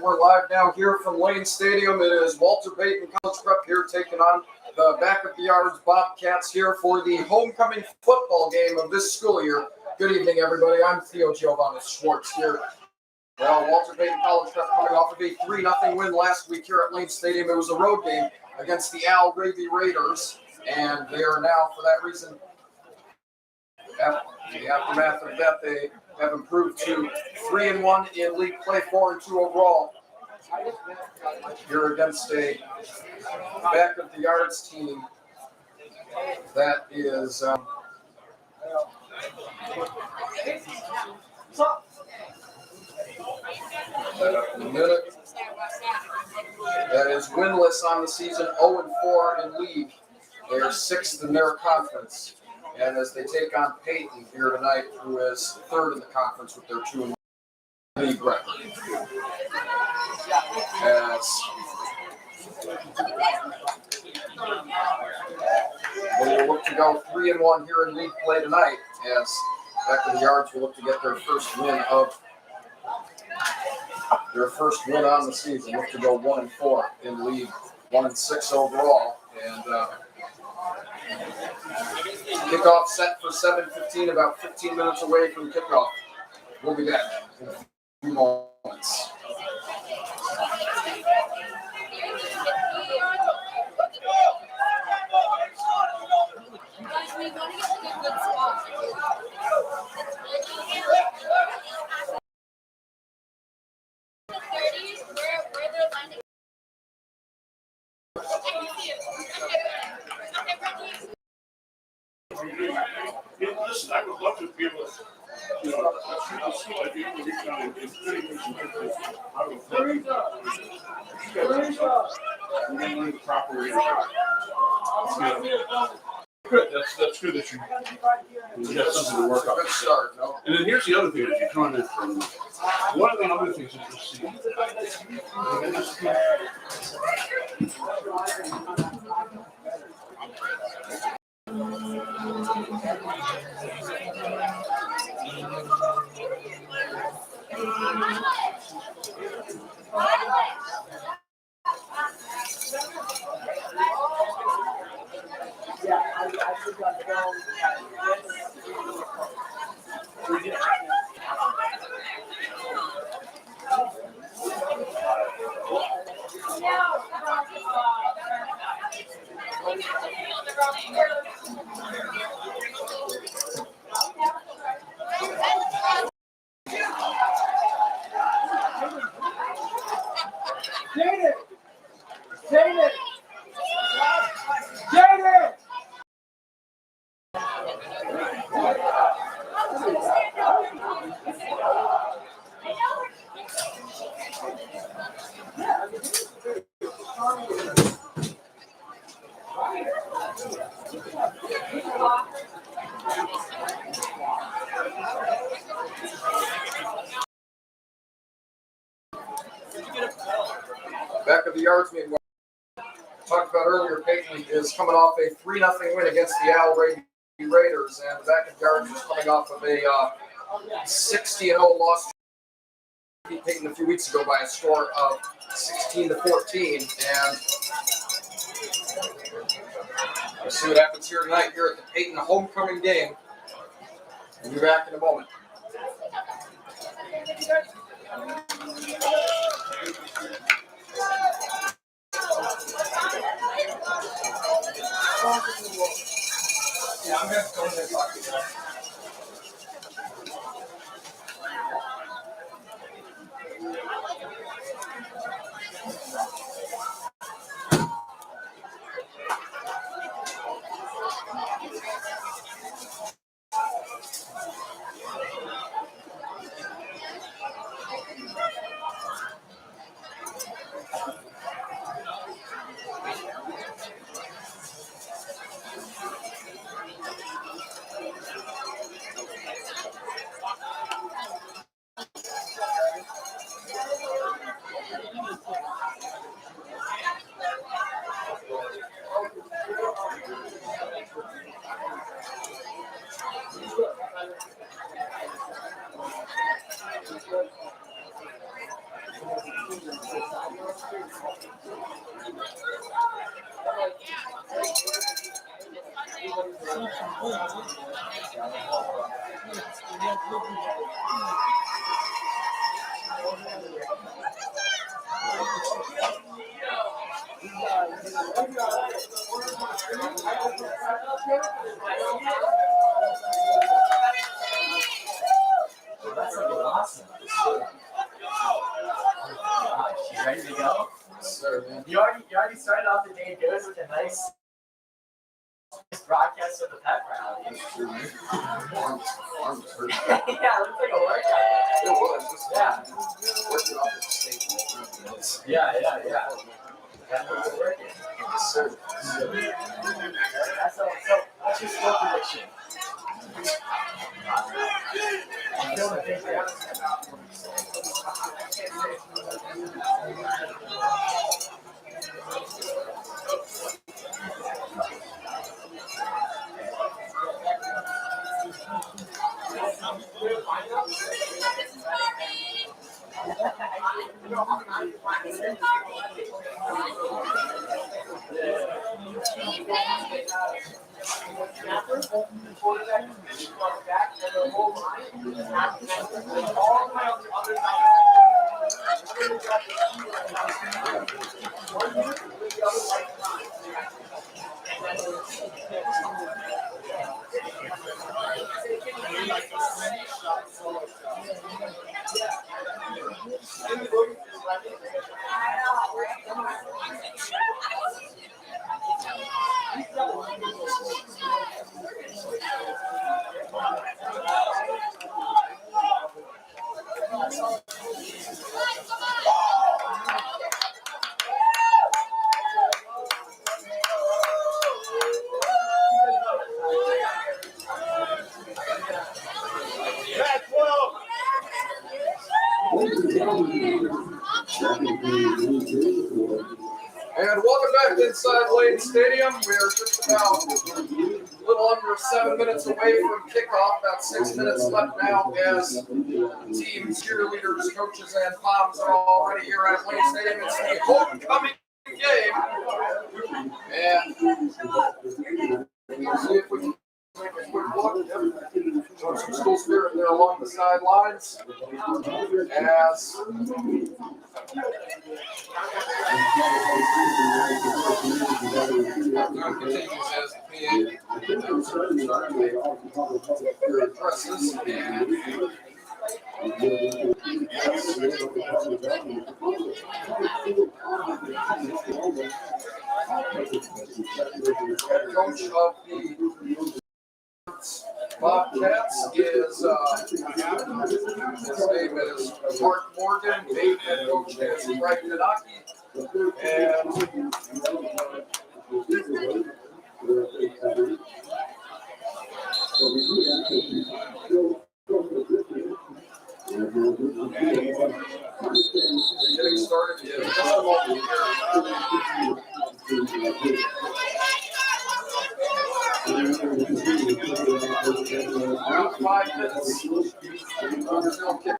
And we're live now here from Lane Stadium. It is Walter Payton College Prep here taking on the Back of the Yards Bobcats here for the homecoming football game of this school year. Good evening, everybody. I'm Theo Giovanni Schwartz here. Well, Walter Payton College Prep coming off of a 3-0 win last week here at Lane Stadium. It was a road game against the Al Gravy Raiders, and they are now, for that reason, the aftermath of that, they have improved to 3-1 in league play, 4-2 overall. Here against a Back of the Yards team that is that is winless on the season, 0-4 in league. They are 6th in their conference. And as they take on Payton here tonight, who is 3rd in the conference with their 2-1 league record. As they will look to go 3-1 here in league play tonight, as Back of the Yards will look to get their first win on the season. Look to go 1-4 in league, 1-6 overall, and kickoff set for 7:15, about 15 minutes away from kickoff. We'll be back in a few moments. Listen, I would love to be able to, Good. That's good that you got something to work on. Good start, no? And then here's the other thing: if you're coming in from one of the other things that you see. Back of the Yards, meanwhile, talked about earlier, Payton is coming off a 3-0 win against the Al Gravy Raiders, and the Back of the Yards is coming off of a 60-0 loss to Payton a few weeks ago by a score of 16-14, and we'll see what happens here tonight here at the Payton homecoming game. We'll be back in a moment. Yeah, I'm going to go ahead and talk to you. That's looking awesome. You ready to go? Sir, man. You already started off the day good with a nice broadcast of the pep rally. Arms hurt. Yeah, it looks like a workout. It was. Just Yeah. working off the state. Yeah. That's what we're working. Yes, sir. So what's your score prediction? I'm feeling a big day. And welcome back to Inside Lane Stadium. We're just about a little under 7 minutes away from kickoff. About 6 minutes left now as teams, cheerleaders, coaches, and moms are already here at Lane Stadium. It's the homecoming game. And see if we can take a quick look. Show some school spirit there along the sidelines. As continues as the PA presses and head coach of the Bobcats is his name is Mark Morgan. Payton head coach is Frank Tanaki. And getting started in just a moment here. Around 5 minutes. Still kick.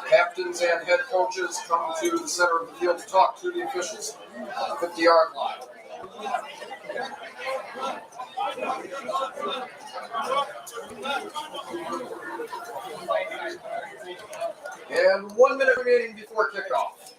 Captains and head coaches come to the center of the field to talk to the officials on the 50-yard line. And 1 minute remaining before kickoff.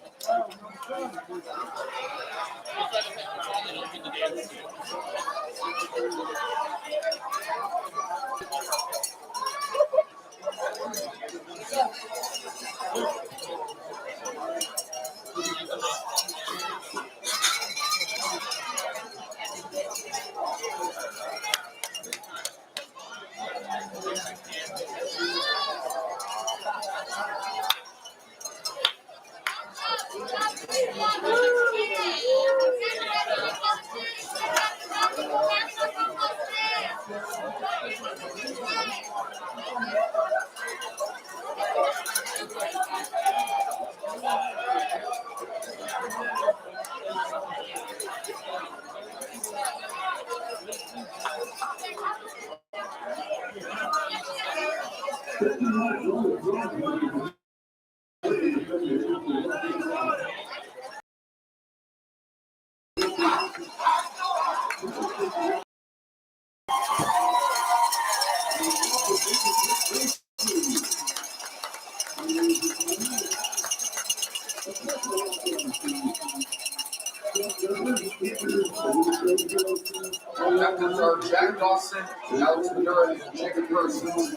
Captains are Jack Dawson, Alex Madura, and Jacob Persons.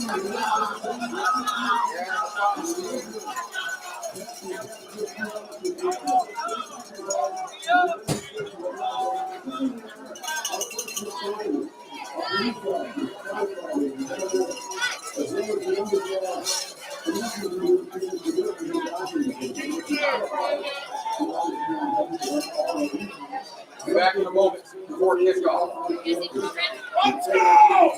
Be back in a moment before kickoff. Let's go!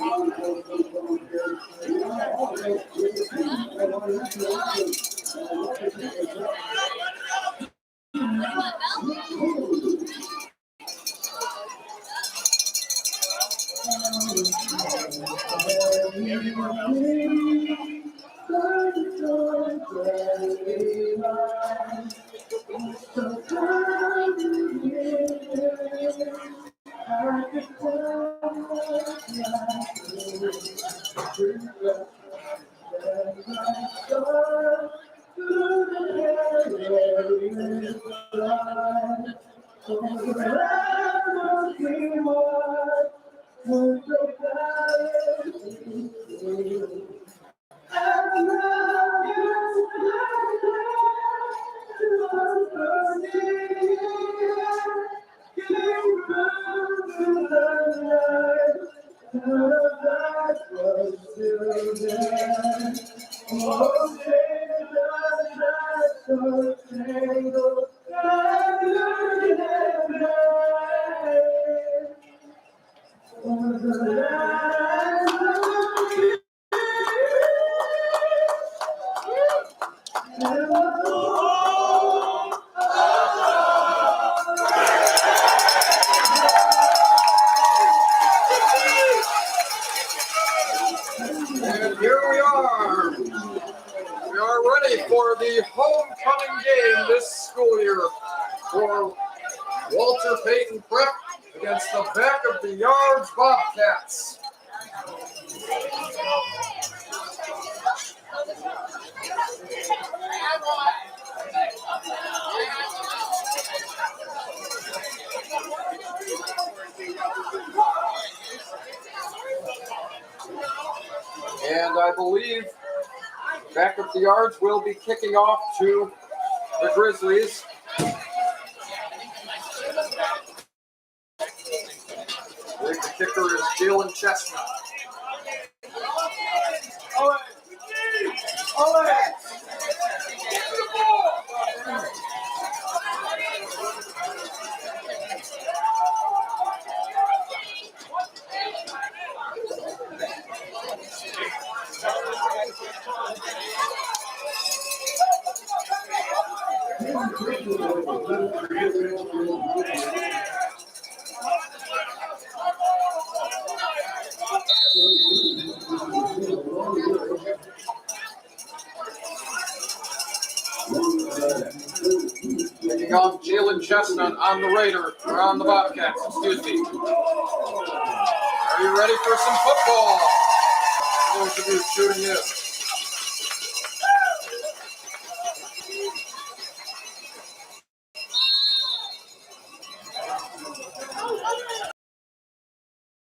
And here we are. We are ready for the homecoming game this school year for Walter Payton Prep against the back of the yards Bobcats. And I believe back of the yards will be kicking off to the Grizzlies. I believe the kicker is Jalen Chestnut. All right. All right. Kicking off Jalen Chestnut on the Raider, or on the Bobcats, excuse me. Are you ready for some football? Those of you shooting in.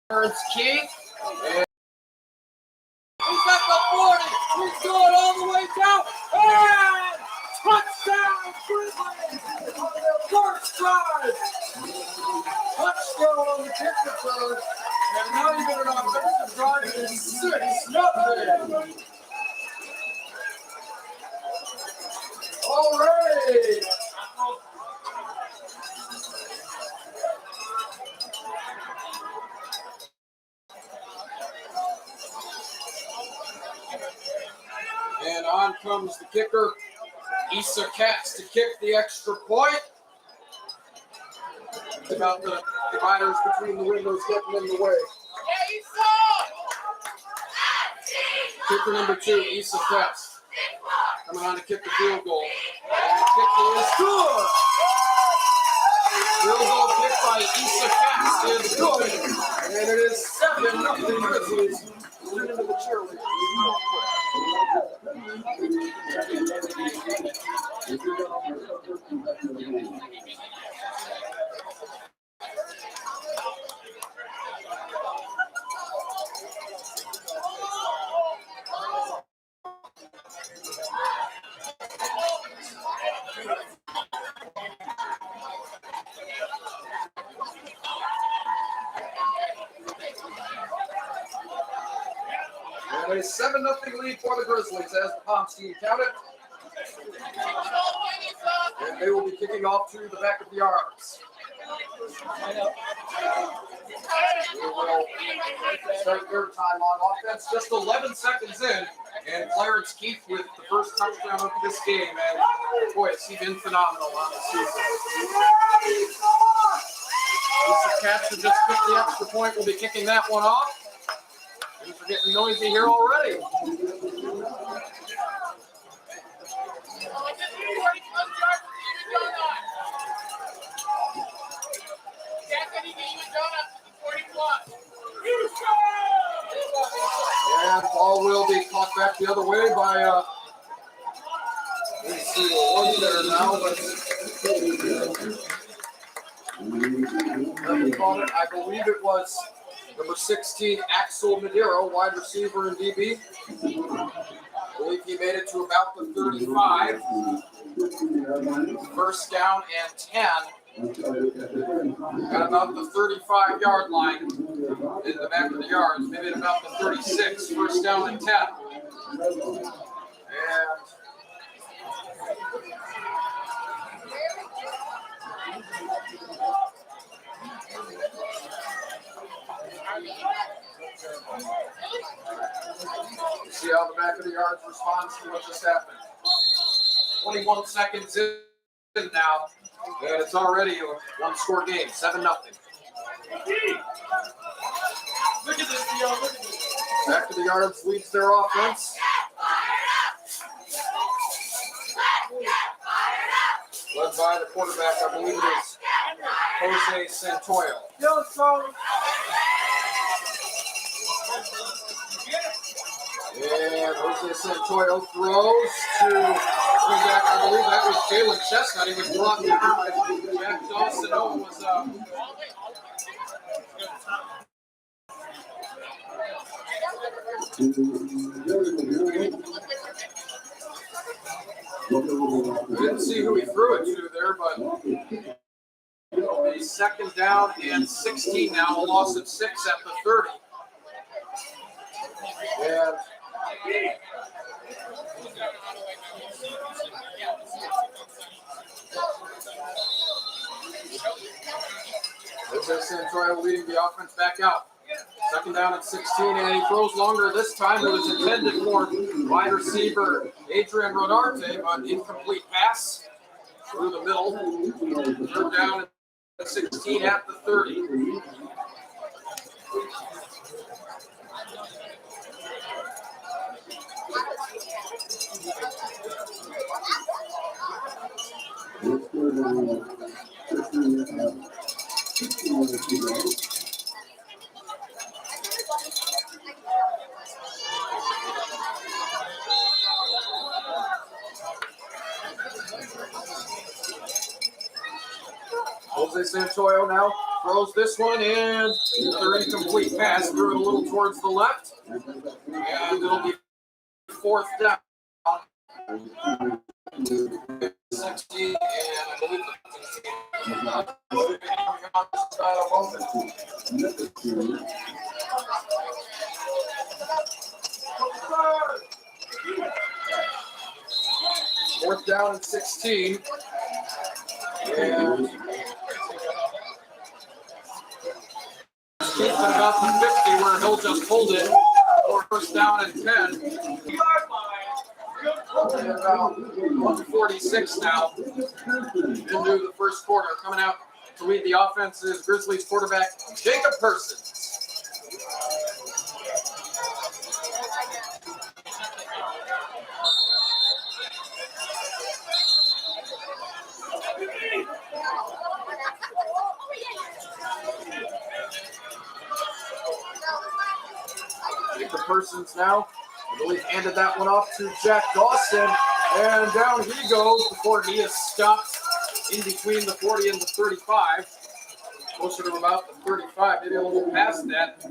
It's Keith. And he's at the 40. He's going all the way down. And touchdown, Grizzlies! On their first drive. Touchdown on the kick return. And not even an offensive drive. It's 6-0. All right. And on comes the kicker, Issa Katz, to kick the extra point. About the dividers between the windows getting in the way. Kicker number 2, Issa Katz, coming on to kick the field goal. And the kick is good. Field goal kick by Issa Katz is good. And it is 7-0 Grizzlies. Into the cheerleaders. A 7-0 lead for the Grizzlies as the Palms team counted. And they will be kicking off to the back of the arms. They will start their time on offense. Just 11 seconds in. And Clarence Keith with the first touchdown of this game. And boy, has he been phenomenal on the season. This catch who just took the extra point will be kicking that one off. Things are getting noisy here already. And the ball will be caught back the other way by let's see what was there now, but I believe it was number 16, Axel Madero, wide receiver and DB. I believe he made it to about the 35. First down and 10. At about the 35-yard line in the back of the yards, maybe at about the 36. First down and 10. And see how the back of the yards responds to what just happened. 21 seconds in now, and it's already a one-score game, 7-0. Look at this, Theo. Look at this. Back of the yards leads their offense. Led by the quarterback, I believe it is Jose Santoyo. Yo, so. And Jose Santoyo throws to, I believe that was Jalen Chestnut. He was blocked. Jack Dawson was didn't see who he threw it to there, but it'll be second down and 16 now, a loss of 6 at the 30. And Jose Santoyo leading the offense back out. Second down at 16, and he throws longer this time. It was intended for wide receiver Adrian Rodarte, but incomplete pass through the middle. Third down at 16 at the 30. Jose Santoyo now throws this one, and another incomplete pass. Threw it a little towards the left, and it'll be fourth down. 16, and I believe fourth down and 16. And keeps at about the 50 where he'll just hold it for first down and 10. And about 146 now into the first quarter. Coming out to lead the offense is Grizzlies quarterback Jacob Persons. Jacob Persons now, I believe, handed that one off to Jack Dawson, and down he goes before he is stopped in between the 40 and the 35. Closer to about the 35, maybe a little past that.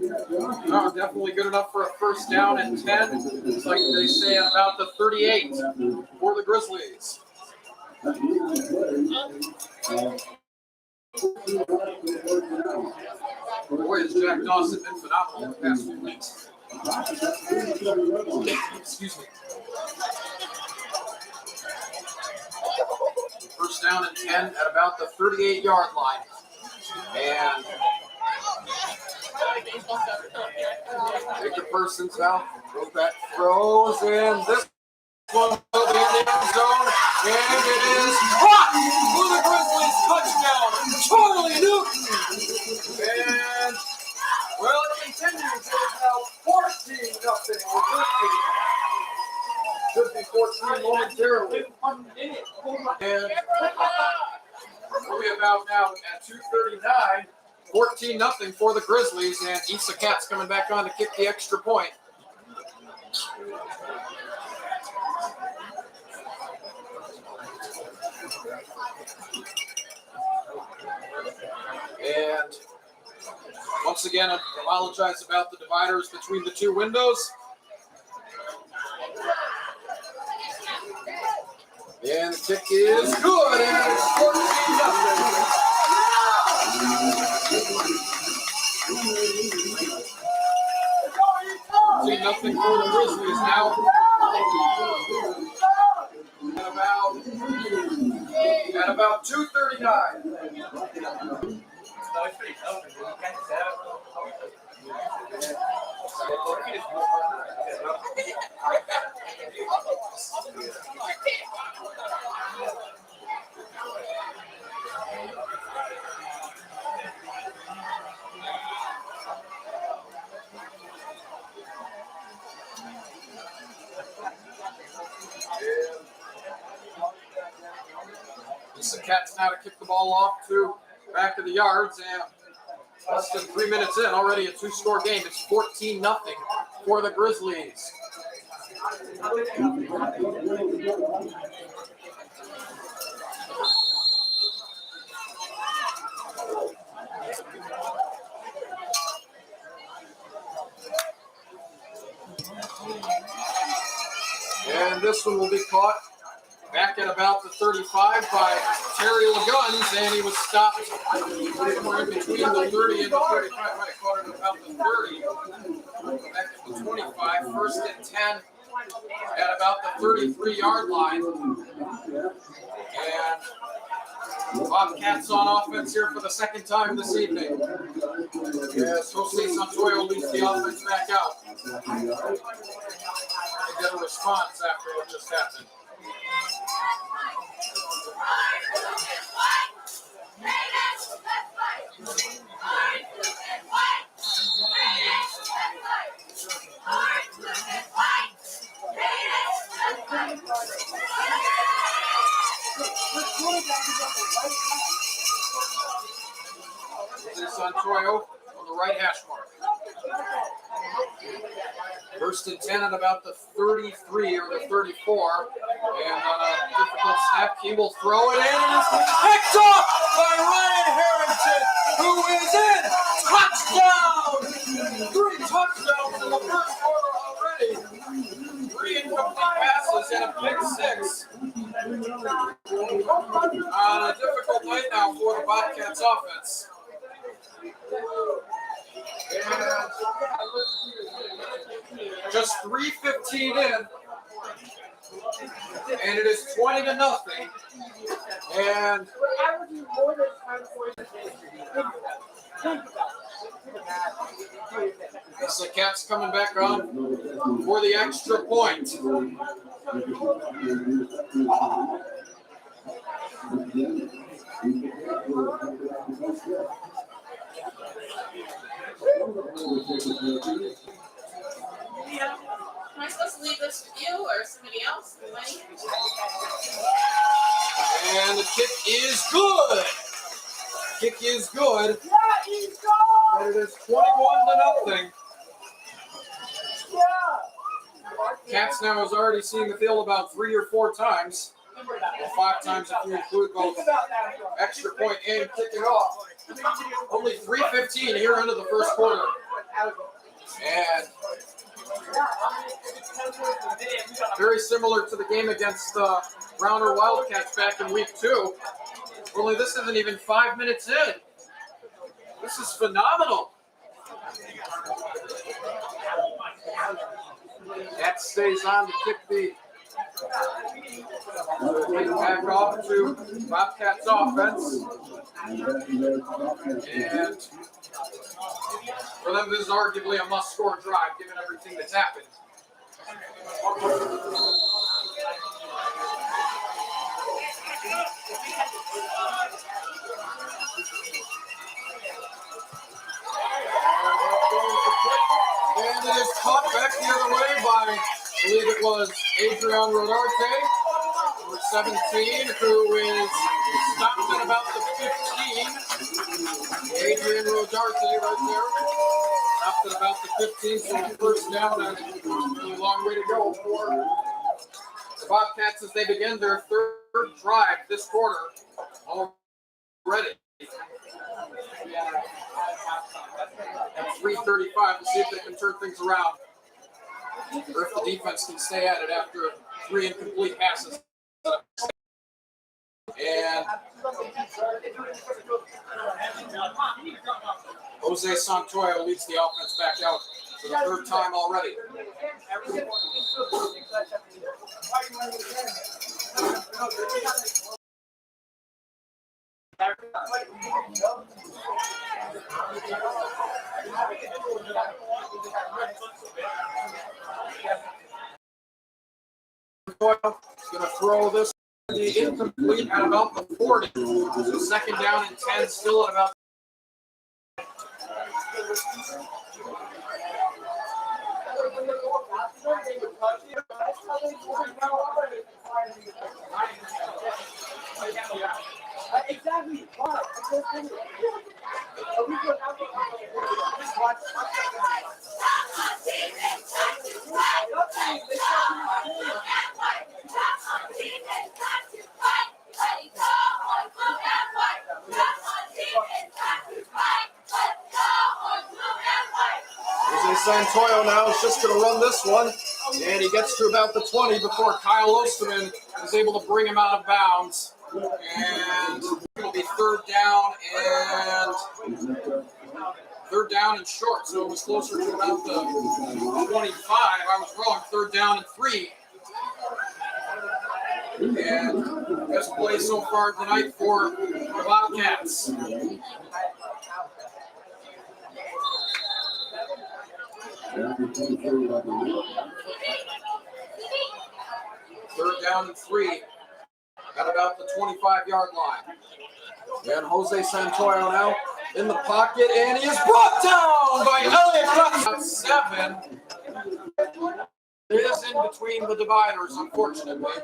No, definitely good enough for a first down and 10. It's like they say about the 38 for the Grizzlies. Boy, has Jack Dawson been phenomenal in the past few weeks. Excuse me. First down and 10 at about the 38-yard line. And Jacob Persons now goes back, throws, and this one will be in the end zone, and it is caught for the Grizzlies touchdown. Charlie Newton. And, well, it continues. It's now 14-0. Should be 14 momentarily. And we'll be about now at 2:39. 14-0 for the Grizzlies, and Issa Katz coming back on to kick the extra point. And once again, I apologize about the dividers between the two windows. And the kick is good, and it's 14-0. Nothing for the Grizzlies now. At about 2:39. Issa Katz now to kick the ball off to back of the yards, and less than 3 minutes in, already a two-score game. It's 14-0 for the Grizzlies. And this one will be caught back at about the 35 by Terry LaGuns, and he was stopped somewhere in between the 30 and the 35. Might have caught it at about the 30. Back at the 25, first and 10 at about the 33-yard line. And Bobcats on offense here for the second time this evening. Yes, Jose Santoyo leads the offense back out. They get a response after what just happened. Santoyo on the right hash mark. First and 10 at about the 33 or the 34. And on a difficult snap, he will throw it in, and it's picked off by Ryan Harrington, who is in. Touchdown! 3 touchdowns in the first quarter already. 3 incomplete passes and a pick 6. On a difficult night now for the Bobcats offense. And just 3:15 in, and it is 20-0. And the Cats coming back on for the extra point. Am I supposed to leave this with you or somebody else? And the kick is good. Kick is good. And it is 21-0. Cats now has already seen the field about 3 or 4 times. Well, 5 times if you include both extra point and kicking off. Only 3:15 here into the first quarter. And very similar to the game against Browner Wildcats back in week 2. Only this isn't even 5 minutes in. This is phenomenal. That stays on to kick the back off to Bobcats offense. And for them, this is arguably a must-score drive, given everything that's happened. And it is caught back the other way by, I believe it was Adrian Rodarte, number 17, who is stopped at about the 15. Adrian Rodarte right there. Stopped at about the 15, so first down and a really long way to go for the Bobcats as they begin their third drive this quarter already. At 3:35 to see if they can turn things around, or if the defense can stay at it after 3 incomplete passes. And Jose Santoyo leads the offense back out for the third time already. Santoyo is going to throw this incomplete at about the 40. So second down and 10, still at about. Exactly. Santoyo now is just going to run this one, and he gets to about the 20 before Kyle Osterman is able to bring him out of bounds. And it'll be third down and short, so it was closer to about the 25. I was wrong, third down and 3. And best play so far tonight for the Bobcats. Third down and 3 at about the 25-yard line. And Jose Santoyo now in the pocket, and he is brought down by Elliott. 7. It is in between the dividers, unfortunately.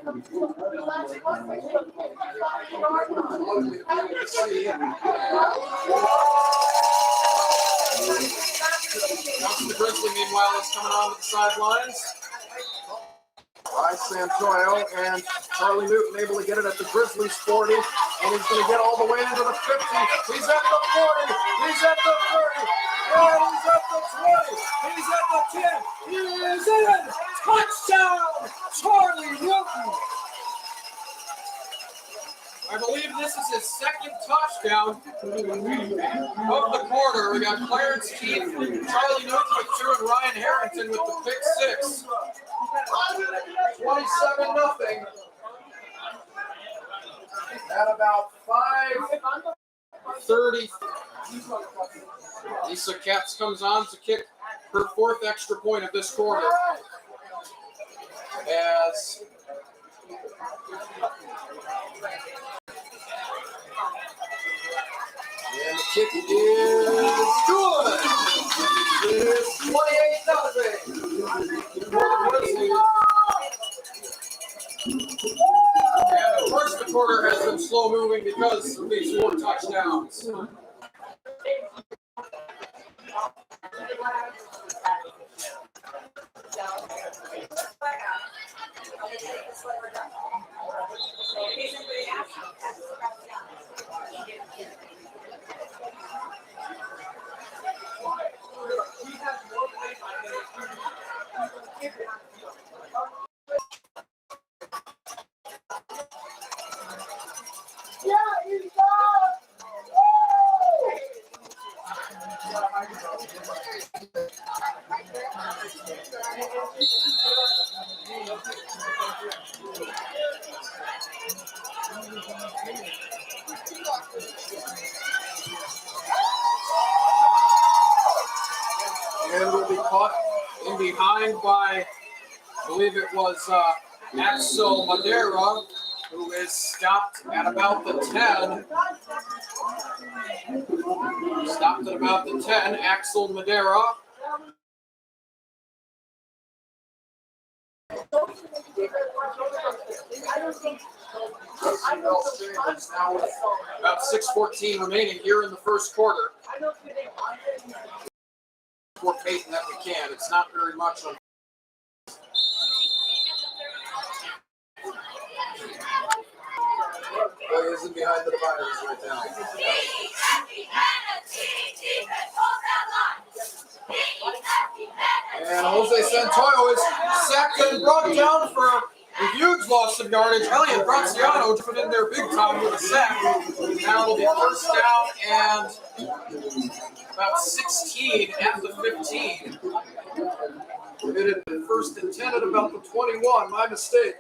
The Grizzly, meanwhile, is coming on to the sidelines. By Santoyo, and Charlie Newton able to get it at the Grizzlies 40, and he's going to get all the way into the 50. He's at the 40. He's at the 30. And he's at the 20. He's at the 10. He is in. Touchdown, Charlie Newton. I believe this is his second touchdown of the quarter. We got Clarence Keith, Charlie Newton with 2, and Ryan Harrington with the pick 6. 27-0. At about 5:30, Lisa Katz comes on to kick her 4th extra point of this quarter. As and the kick is good. It is 28-0. And of course, the quarter has been slow moving because of these 4 touchdowns. behind by, I believe it was Axel Madeira, who is stopped at about the 10. Stopped at about the 10, Axel Madeira. Now with about 6:14 remaining here in the first quarter. For Payton that we can. It's not very much on. Boy isn't behind the dividers right now. And Jose Santoyo is sacked and brought down for a huge loss of yardage. Elliot Graziano put in there big time with a sack. Now it'll be first down and about 16 at the 15. We did it in first and 10 at about the 21. My mistake.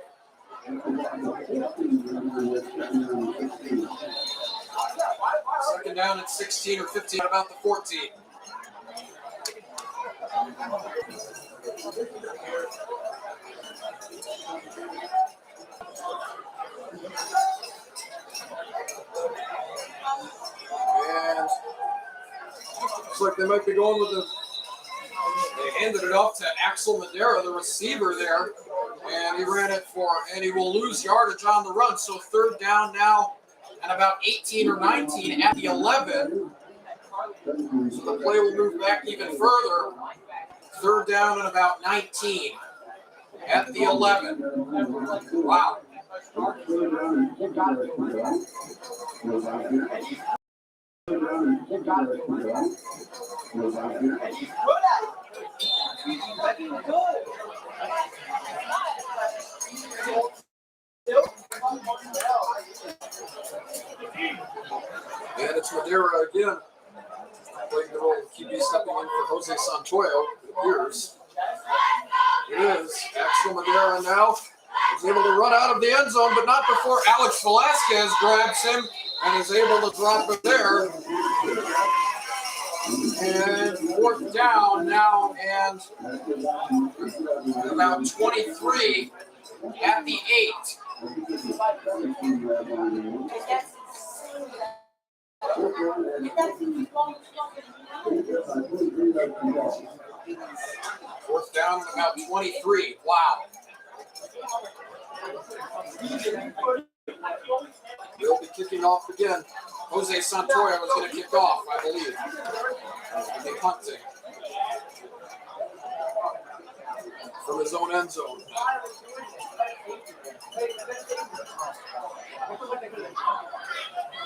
Second down at 16 or 15 at about the 14. And looks like they might be going with the. They handed it off to Axel Madeira, the receiver there, and he ran it for, and he will lose yardage on the run. So third down now at about 18 or 19 at the 11. So the play will move back even further. Third down at about 19 at the 11. Wow. And it's Madeira again, playing the role of QB, stepping in for Jose Santoyo, it appears. It is Axel Madeira now. He's able to run out of the end zone, but not before Alex Velasquez grabs him and is able to drop it there. And fourth down now, and about 23 at the 8. Fourth down and about 23. Wow. They'll be kicking off again. Jose Santoyo is going to kick off, I believe. They're punting from his own end zone.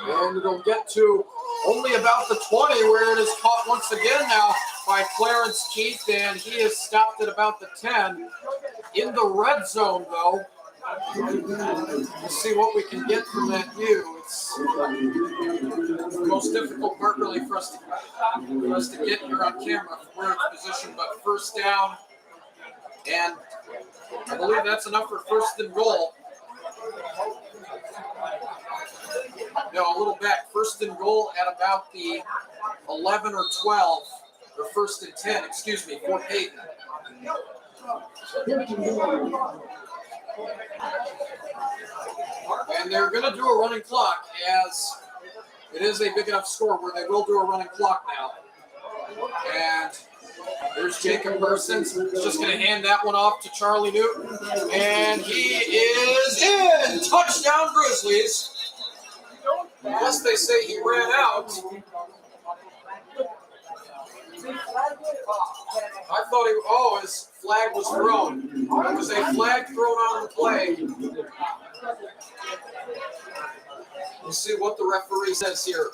And it'll get to only about the 20, where it is caught once again now by Clarence Keith, and he is stopped at about the 10. In the red zone, though, let's see what we can get from that view. It's the most difficult part, really, for us to get here on camera from where it's positioned. But first down, and I believe that's enough for first and goal. No, a little back. First and goal at about the 11 or 12, or first and 10, excuse me, for Payton. And they're going to do a running clock, as it is a big enough score where they will do a running clock now. And there's Jacob Persons. He's just going to hand that one off to Charlie Newton. And he is in! Touchdown, Grizzlies. Unless they say he ran out. I thought his flag was thrown. There was a flag thrown on the play. We'll see what the referee says here.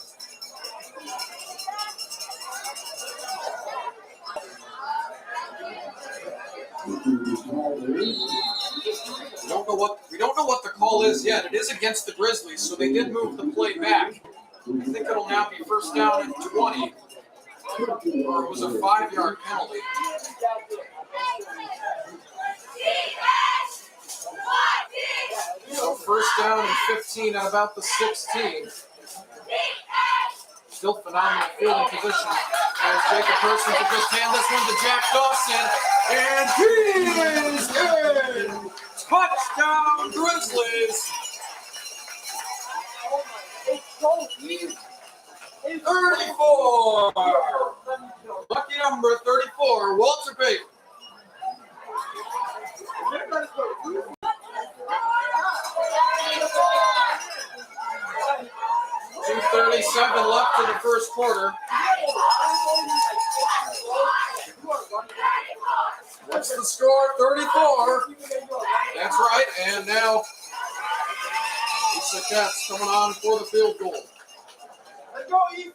We don't know what the call is yet. It is against the Grizzlies, so they did move the play back. I think it'll now be first down and 20. Or it was a 5-yard penalty. So first down and 15 at about the 16. Still phenomenal fielding position. As Jacob Persons will just hand this one to Jack Dawson. And he is in! Touchdown Grizzlies! 34! Lucky number 34, Walter Payton. 2:37 left in the first quarter. What's the score? 34. That's right. And now Lisa Katz coming on for the field goal. Let's go, Ethan!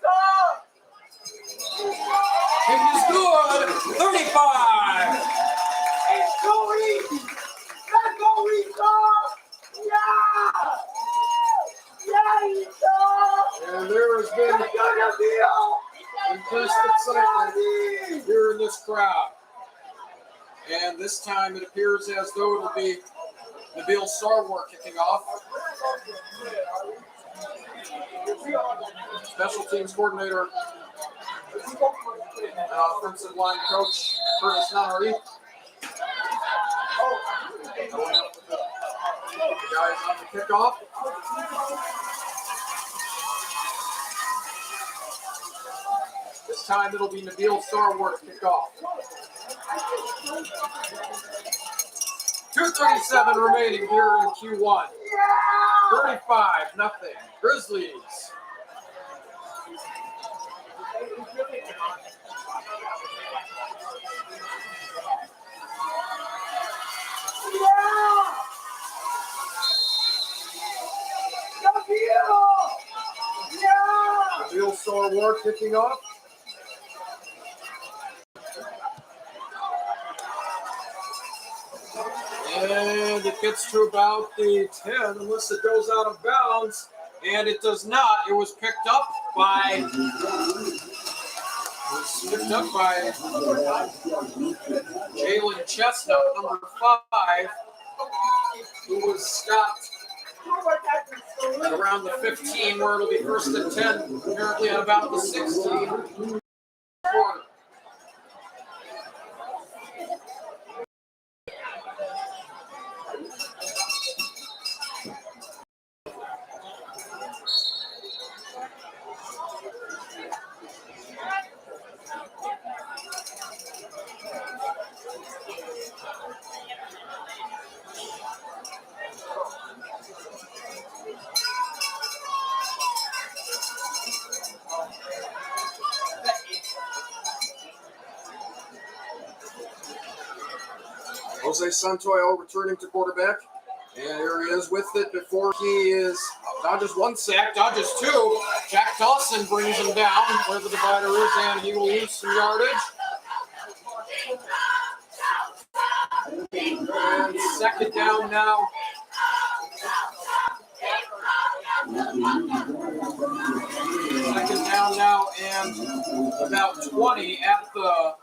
It is good. 35. Let's go, Ethan! Let's go, Ethan! Yeah! Yeah, Ethan! And there has been Let's go, Nabil! intense excitement here in this crowd. And this time it appears as though it'll be Nabil Sarwar kicking off. Special teams coordinator and offensive line coach Curtis Nunnery. The guys on the kickoff. This time it'll be Nabil Sarwar to kick off. 2:37 remaining here in Q1. 35-0. Grizzlies. Nabil Sarwar kicking off. And it gets to about the 10 unless it goes out of bounds. And it does not. It was picked up by Jalen Chestnut, number 5, who was stopped at around the 15, where it'll be first and 10, apparently at about the 16. Quarter. Jose Santoyo returning to quarterback. And here he is with it before he is dodges one sack, dodges two. Jack Dawson brings him down where the divider is, and he will lose some yardage. And second down now. Second down now, and about 20 at the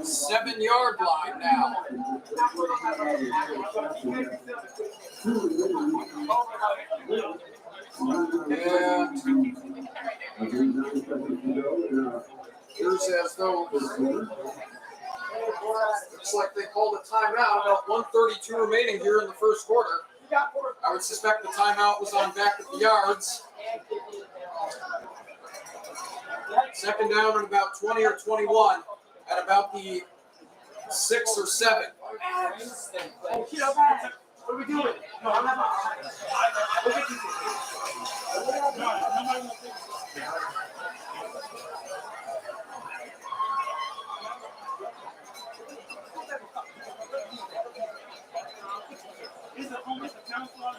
7-yard line now. And here's as though looks like they called a timeout. About 1:32 remaining here in the first quarter. I would suspect the timeout was on back at the yards. Second down at about 20 or 21 at about the 6 or 7. What are we doing? No, I'm not. Look at this. Is the homeless counselor?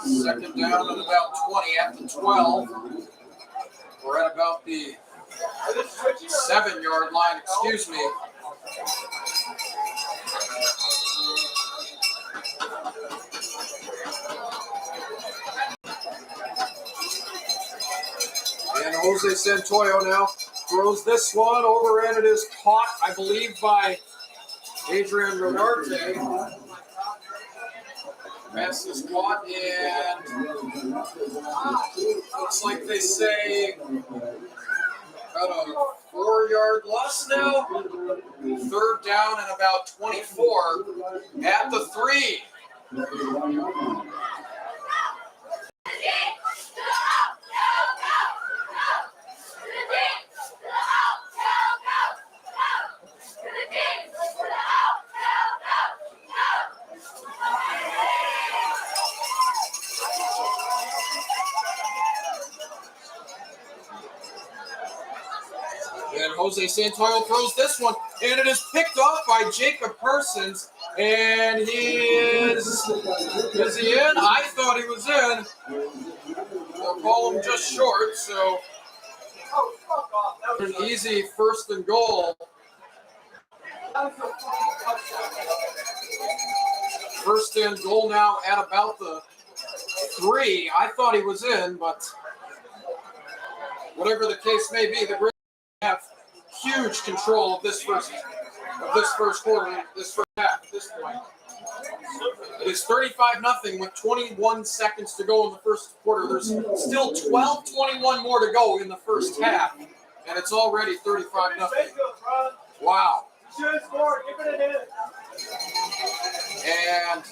Second down 12. We're at about the 7-yard line, excuse me. And Jose Santoyo now throws this one over, and it is caught, I believe, by Adrian Rodarte. Pass is caught, and looks like they say about a 4-yard loss now. 3rd down and about 24 at the 3. And Jose Santoyo throws this one, and it is picked off by Jacob Persons, and he is he in? I thought he was in. They'll call him just short, so an easy 1st and goal. 1st and goal now at about the 3. I thought he was in, but whatever the case may be, the Grizzlies have huge control of this first quarter, this first half at this point. It is 35-0 with 21 seconds to go in the first quarter. There's still 12-21 more to go in the first half, and it's already 35-0. Wow. And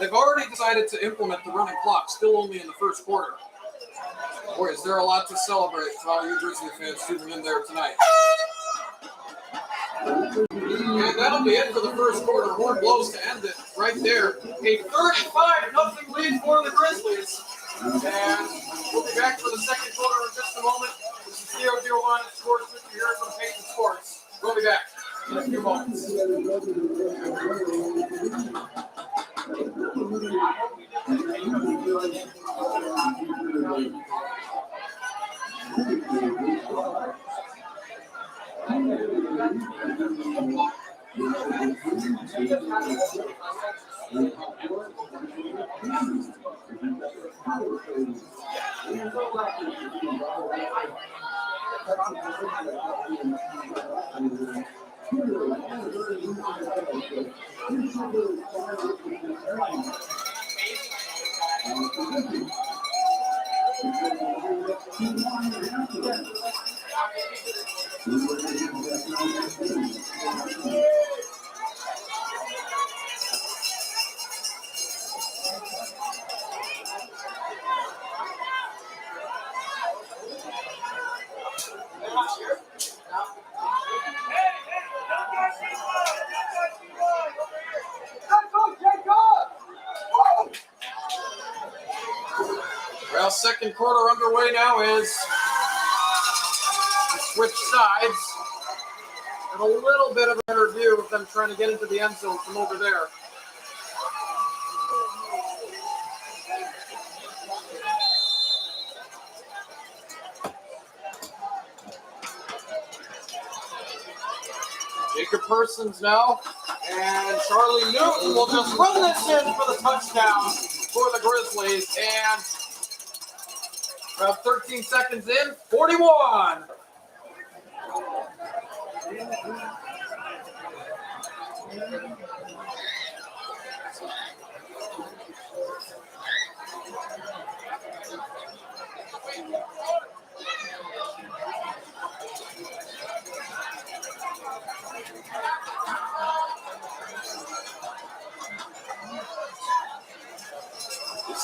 they've already decided to implement the running clock, still only in the first quarter. Boy, is there a lot to celebrate for all you Grizzly fans tuning in there tonight. And that'll be it for the first quarter. Horn blows to end it right there. A 35-0 lead for the Grizzlies. And we'll be back for the second quarter in just a moment. This is Theo Giovanni, Sports with you here from Payton Sports. We'll be back in a few moments. Well, second quarter underway now is switch sides. And a little bit of an interview of them trying to get into the end zone from over there. Jacob Persons now, and Charlie Newton will just run this in for the touchdown for the Grizzlies. And about 13 seconds in, 41.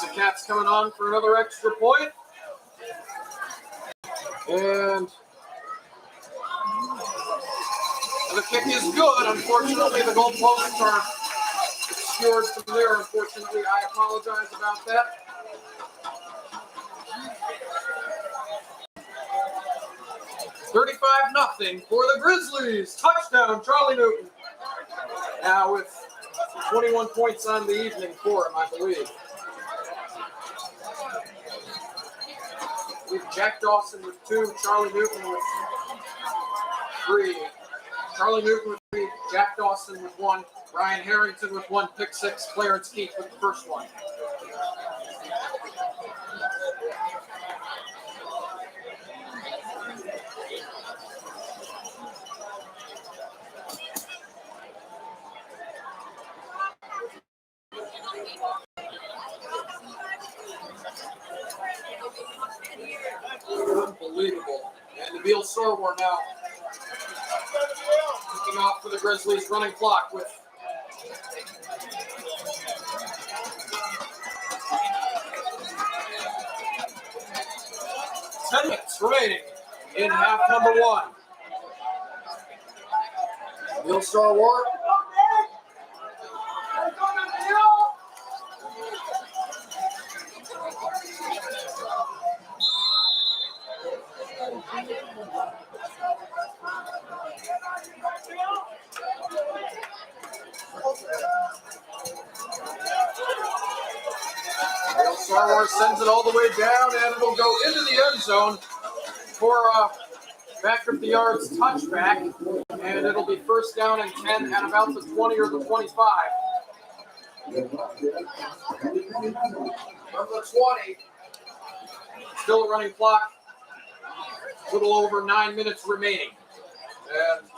The Cats coming on for another extra point. And the kick is good. Unfortunately, the goalposts are obscured from there. Unfortunately, I apologize about that. $35-0 for the Grizzlies. Touchdown, Charlie Newton. Now with 21 points on the evening for him, I believe. We have Jack Dawson with 2, Charlie Newton with 3. Charlie Newton with 3, Jack Dawson with 1, Ryan Harrington with 1 pick 6, Clarence Keith with the first one. Unbelievable. And Nabil Sorwar now kicking off for the Grizzlies, running clock with 10 minutes remaining in half number 1. Nabil Sorwar. Sarwar sends it all the way down, and it'll go into the end zone for a back of the yards touchback, and it'll be first down and 10 at about the 20 or the 25. From the 20, still a running clock, a little over 9 minutes remaining. And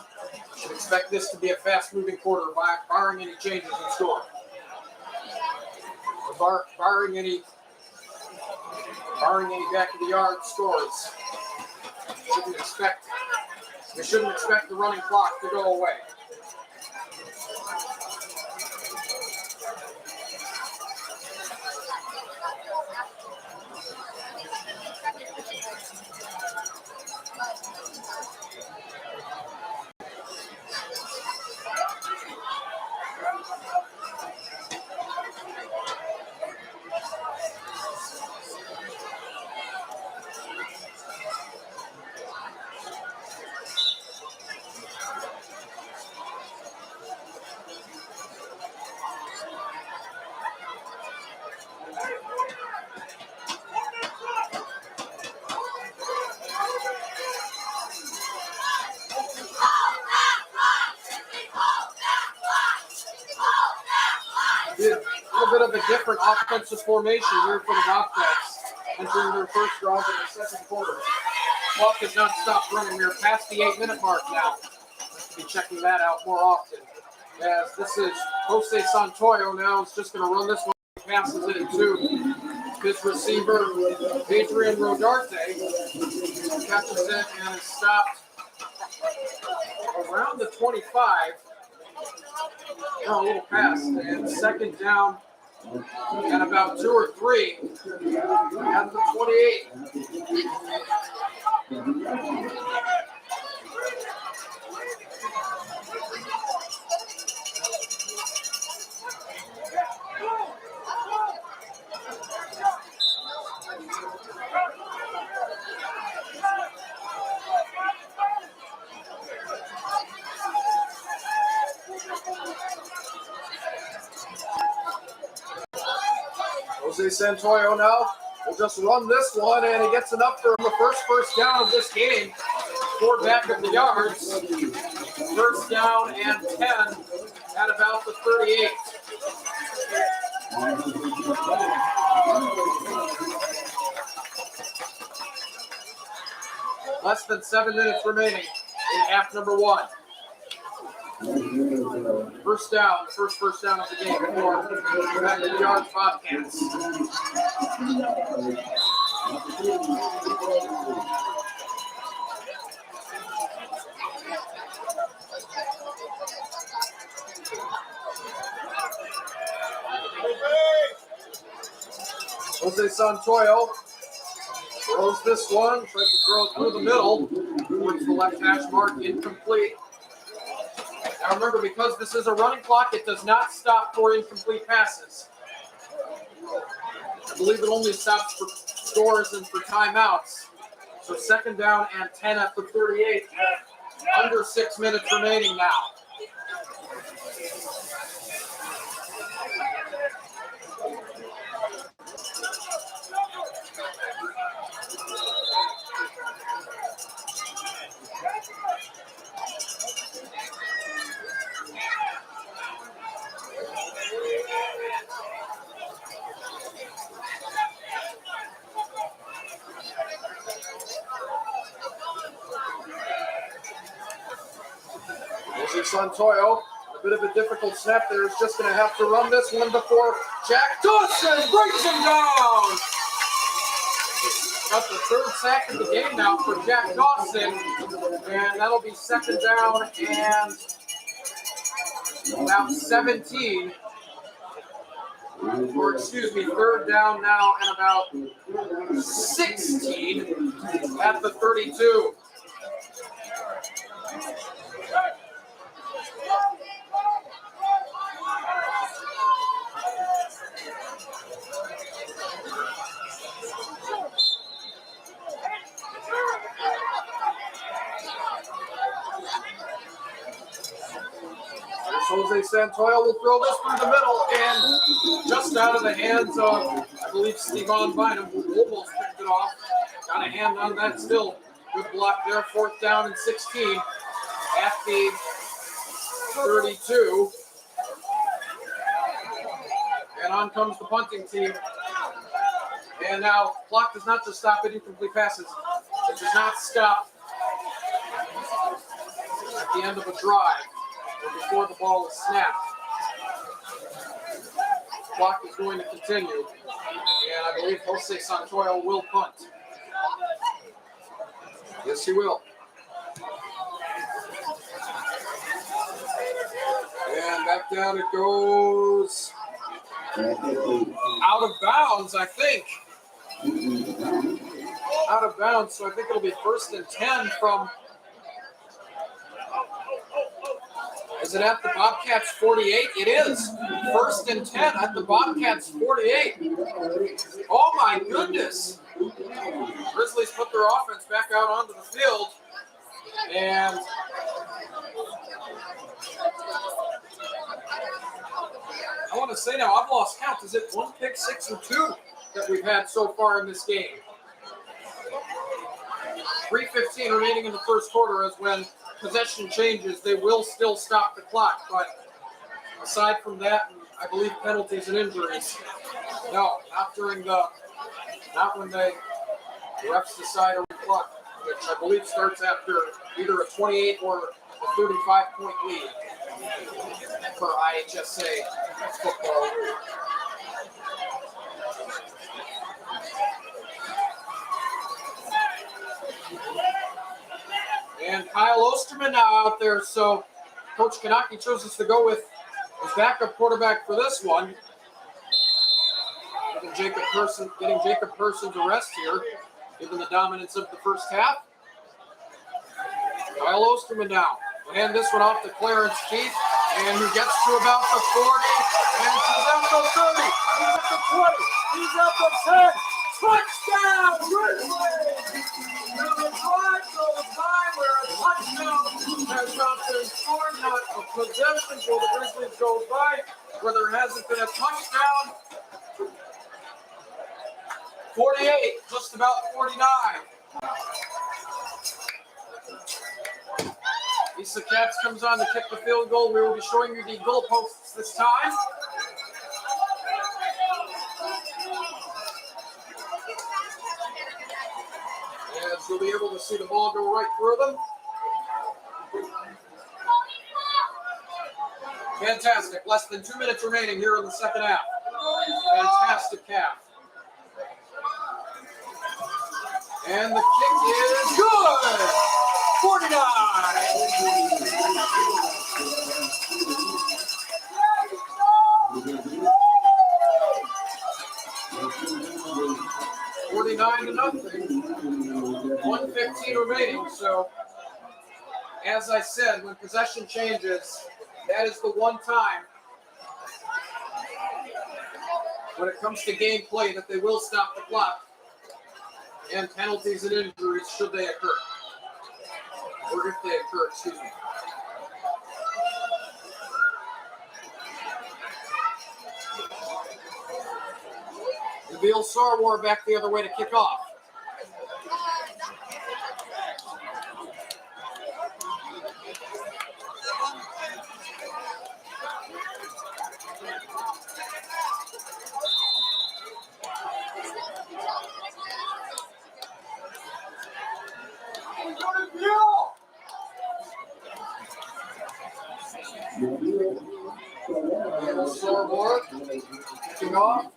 you should expect this to be a fast-moving quarter, barring any changes in score. Barring any back of the yard scores. We shouldn't expect the running clock to go away. A little bit of a different offensive formation here for the Bobcats, entering their first drive in the second quarter. Clock has not stopped running. We're past the 8-minute mark now. Be checking that out more often. As this is Jose Santoyo now is just going to run this one. Passes it to his receiver, Adrian Rodarte. Catches it and is stopped around the 25. A little past, and second down at about 2 or 3 at the 28. Jose Santoyo now will just run this one, and he gets enough for the first down of this game. 4 back of the yards. First down and 10 at about the 38. Less than 7 minutes remaining in half number 1. First down, the first down of the game for back of the yards Bobcats. Jose Santoyo throws this one, tries to throw it through the middle, towards the left hash mark, incomplete. Now remember, because this is a running clock, it does not stop for incomplete passes. I believe it only stops for scores and for timeouts. So second down and 10 at the 38. Under 6 minutes remaining now. Jose Santoyo, a bit of a difficult snap there. Is just going to have to run this one before Jack Dawson breaks him down. Got the third sack of the game now for Jack Dawson, and that'll be second down and about 17. Or excuse me, third down now and about 16 at the 32. Jose Santoyo will throw this through the middle and just out of the hands of, I believe, Stevan Bynum, who almost picked it off. Got a hand on that still. Good block there. Fourth down and 16 at the 32. And on comes the punting team. And now clock does not just stop at incomplete passes. It does not stop at the end of a drive or before the ball is snapped. Clock is going to continue. And I believe Jose Santoyo will punt. Yes, he will. And back down it goes. Out of bounds, I think. Out of bounds, so I think it'll be first and 10 from. Is it at the Bobcats 48? It is. First and 10 at the Bobcats 48. Oh my goodness. Grizzlies put their offense back out onto the field. And I want to say now, I've lost count. Is it one pick six or two that we've had so far in this game? 3:15 remaining in the first quarter is when possession changes. They will still stop the clock, but aside from that, I believe penalties and injuries. No, not when the refs decide a clock, which I believe starts after either a 28 or a 35-point lead for IHSA football. And Kyle Osterman now out there, so Coach Kanaki chooses to go with his backup quarterback for this one. Getting Jacob Person to rest here, given the dominance of the first half. Kyle Osterman now. We'll hand this one off to Clarence Keith, and he gets to about the 40, and he's at the 30, he's at the 20, he's at the 10. Touchdown, Grizzlies! Now the drive goes by where a touchdown has not been scored, not a possession for the Grizzlies goes by, where there hasn't been a touchdown. 48, just about 49. Issa Katz comes on to kick the field goal. We will be showing you the goalposts this time. And you'll be able to see the ball go right through them. Fantastic. Less than 2 minutes remaining here in the second half. Fantastic half. And the kick is good. 49. $49 to nothing. 1:15 remaining. So, as I said, when possession changes, that is the one time when it comes to gameplay that they will stop the clock. And penalties and injuries should they occur. Or if they occur, excuse me. Nabil Sarwar back the other way to kick off. Sormore kicking off.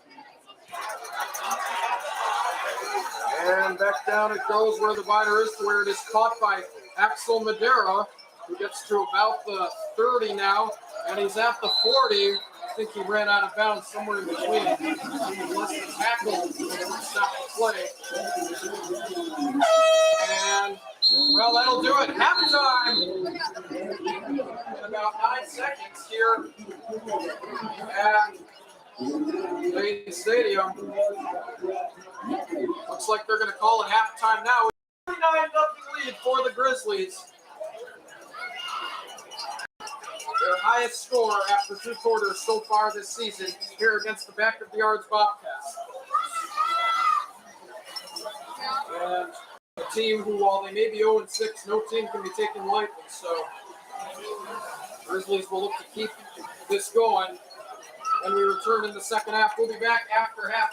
And back down it goes where the divider is, to where it is caught by Axel Madera, who gets to about the 30 now, and he's at the 40. I think he ran out of bounds somewhere in between. Unless the tackle stopped the play. And, well, that'll do it. Halftime in about 9 seconds here at Payton Stadium. Looks like they're going to call it halftime now. 39-0 lead for the Grizzlies. Their highest score after 2 quarters so far this season here against the Back of the Yards Bobcats. And a team who, while they may be 0-6, no team can be taken lightly. So Grizzlies will look to keep this going when we return in the second half. We'll be back after half.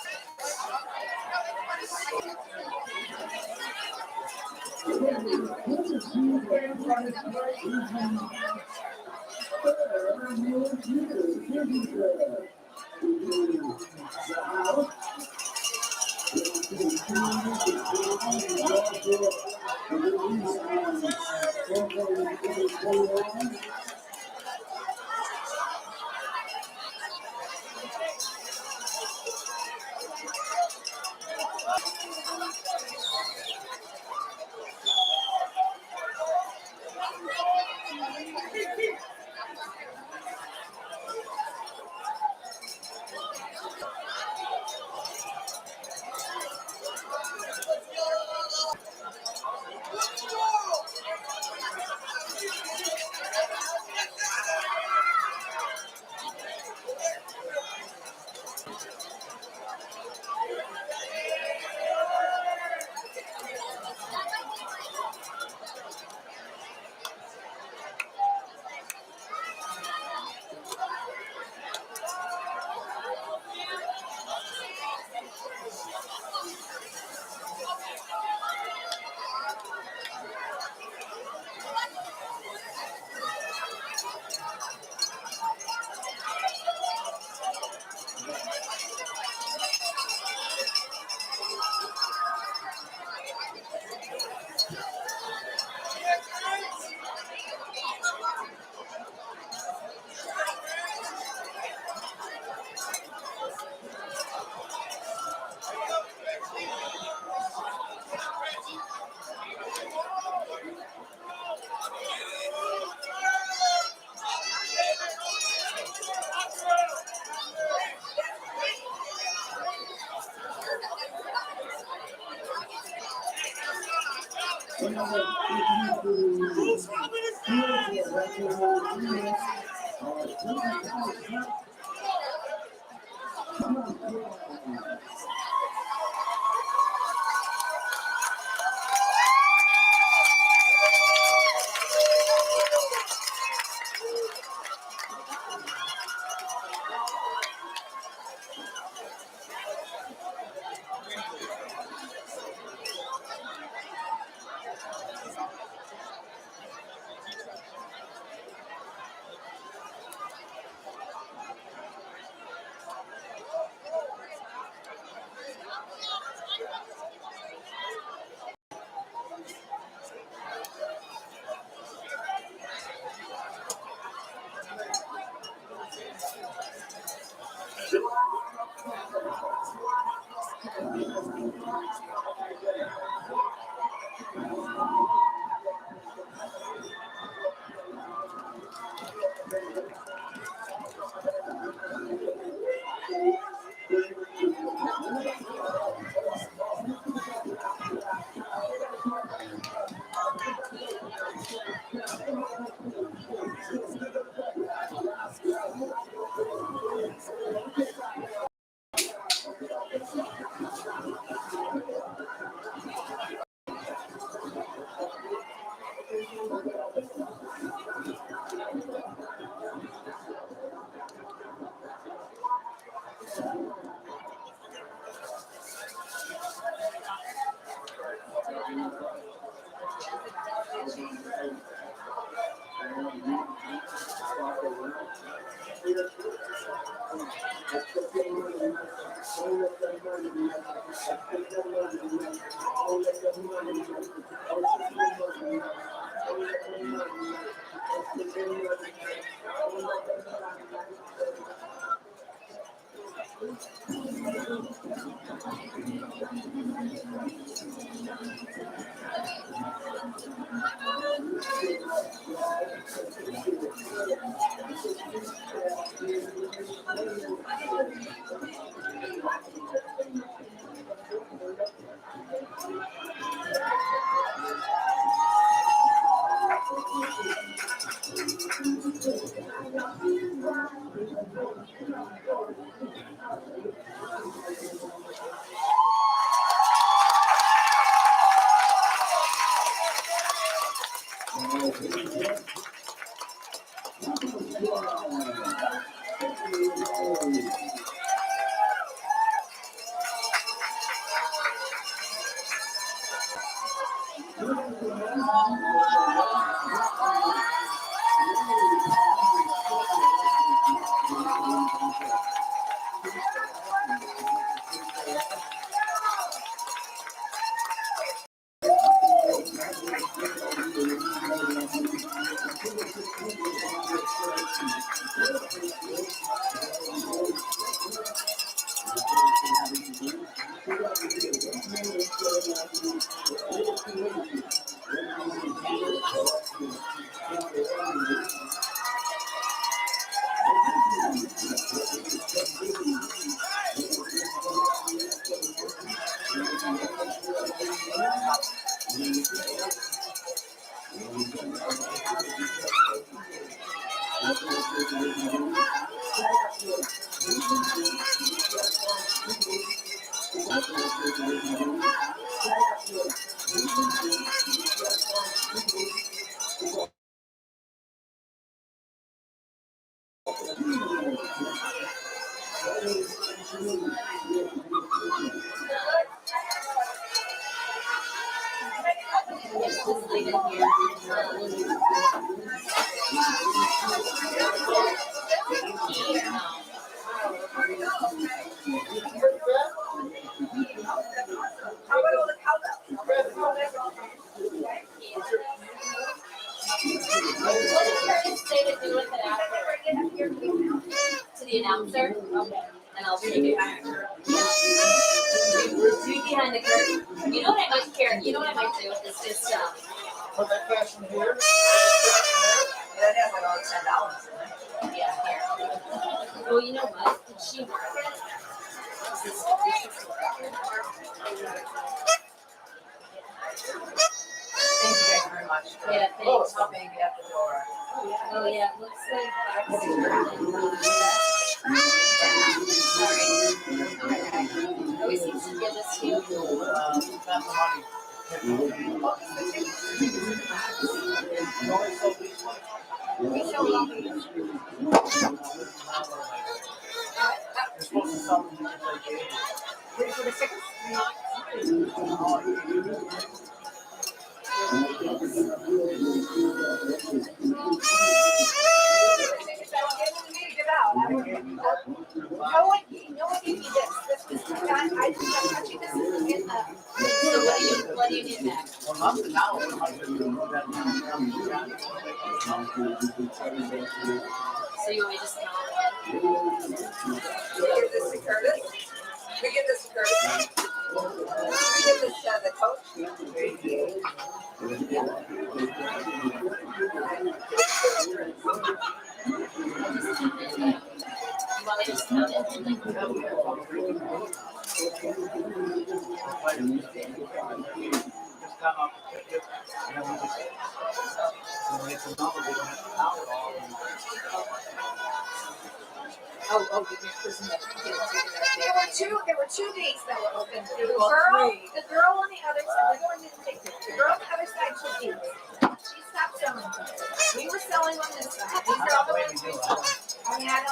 To the announcer? Okay. And I'll take it. Read behind the curtain. You know what I might care? You know what I might do? It's just Put that cash in here. That has like all $10 in it. yeah, here. Well, you know what? Did she mark it? Thank you guys very much for Yeah, thanks. helping me at the door. Oh yeah, it looks like Varsity. Sorry. Always seems to give this to you. Not the money. We showed up. You're supposed to sell them like Ready for the tickets? No one gave me this. This was not, I'm touching this in the. So what do you need back? well, nothing now. So you want me to just count it? We give this to Curtis. We give this to Curtis. We give this to the coach. You want me to just count it? Just come up with it. And then we just it's a number. We don't have to count it all. There were two dates that were open. The girl on the other side, the one didn't take it. The girl on the other side took these. She stopped selling them. We were selling on this side. These are all the ones we sold. I mean, I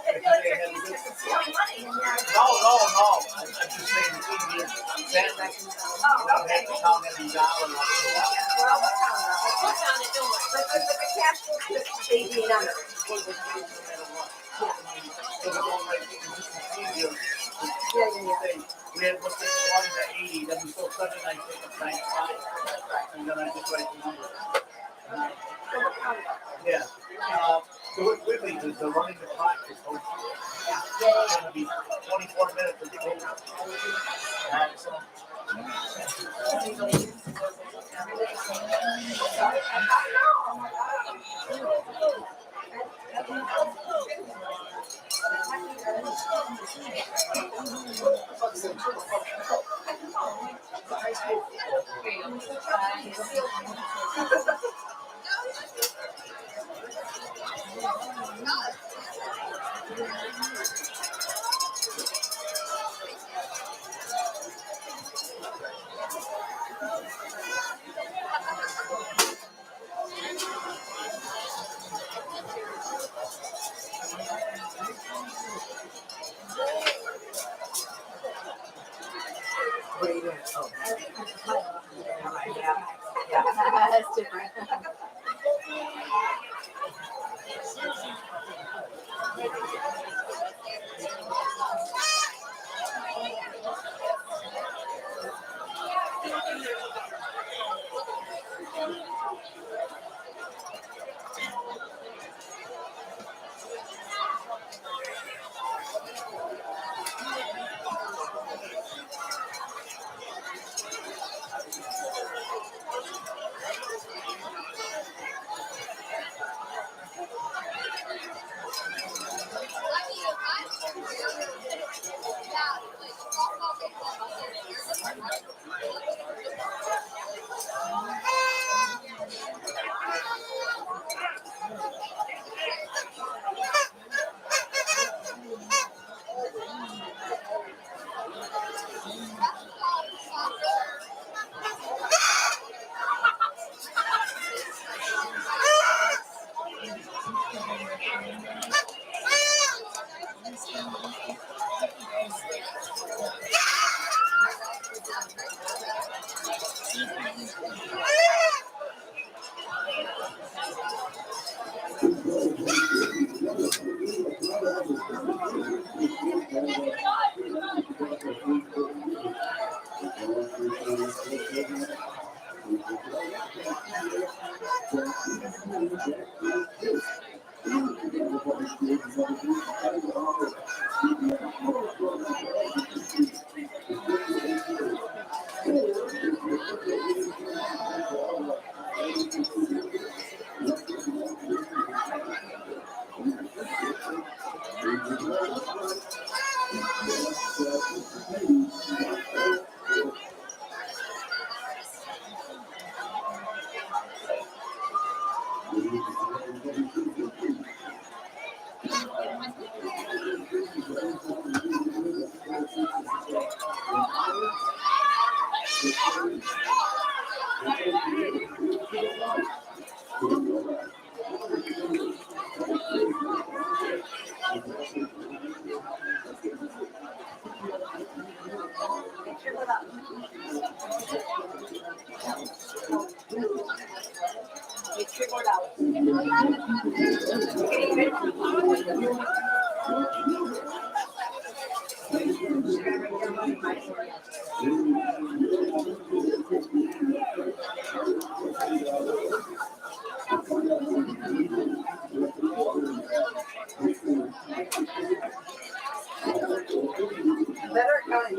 feel like they're used to stealing money. And No. I'm just saying it's easier. oh, okay. Count every dollar. Well, we'll count it. We'll count it, don't worry. But the cash will just be number. So the one like it's just easier. Yeah. We had what's And then I just write the number. Yeah. Do it quickly because the running the clock is going to be 24 minutes or so. That's different. Better counting.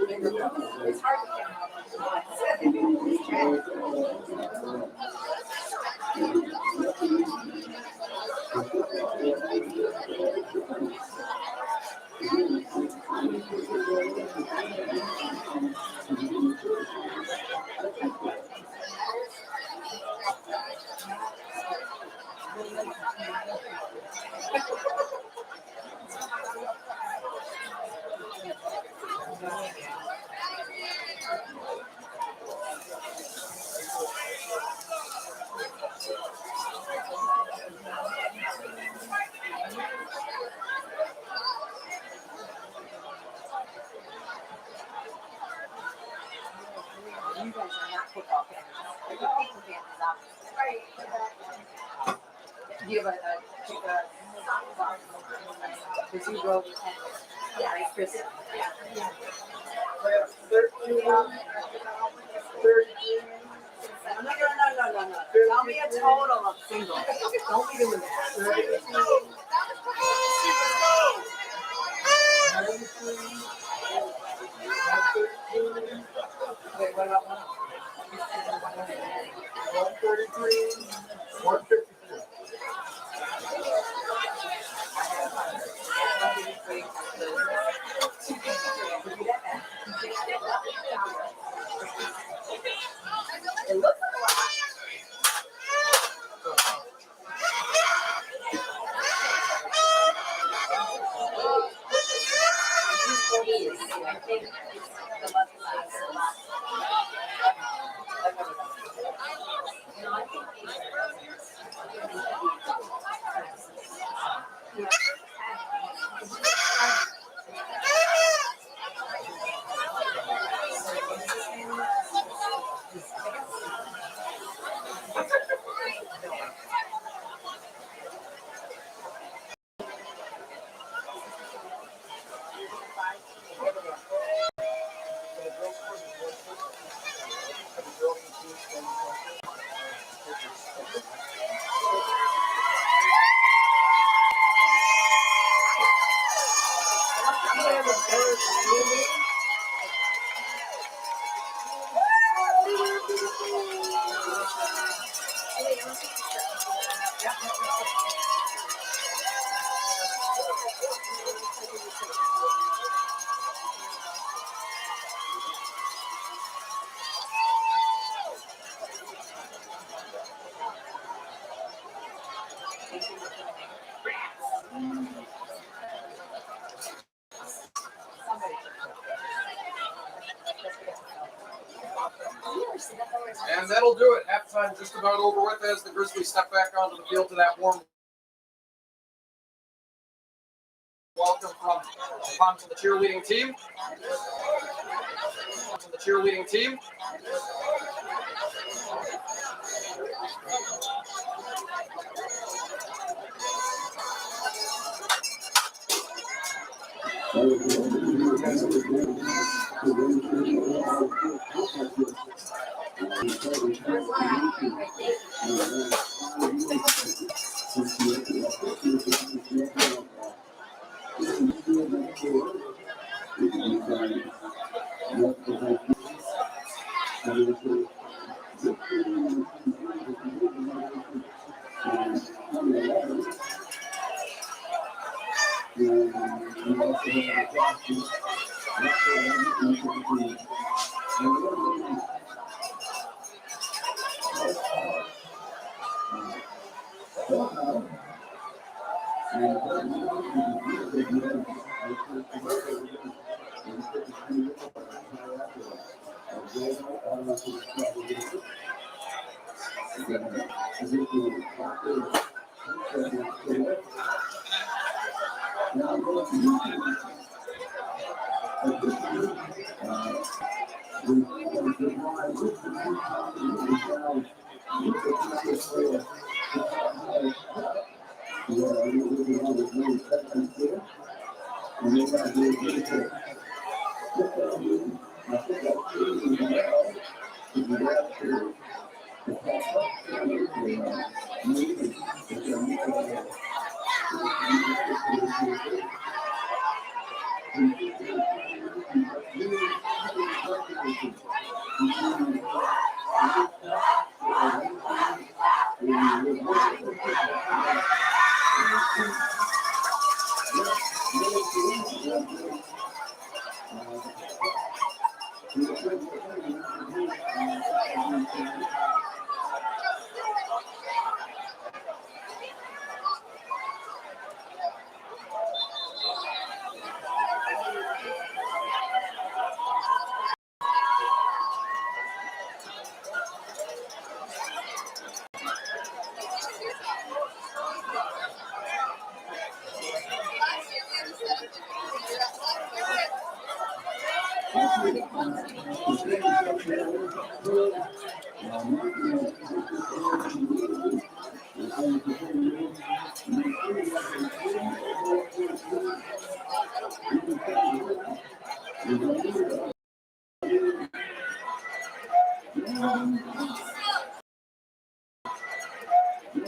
It's hard to count. You guys are not football fans. You're Payton fans, obviously. Right. Do you have a because you drove 10. Yeah, right, Chris? Yeah. 33 single. Don't be doing that. Wait, what about 133, 153. It looks like a lot. I think the left side is a lot. No, I think And that'll do it. Halftime just about over with as the Grizzlies step back onto the field to that warm welcome from the cheerleading team. From the cheerleading team.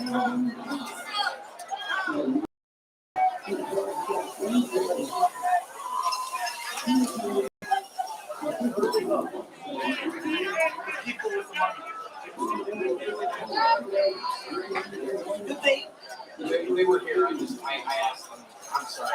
People with the money. They were here. I asked them. I'm sorry.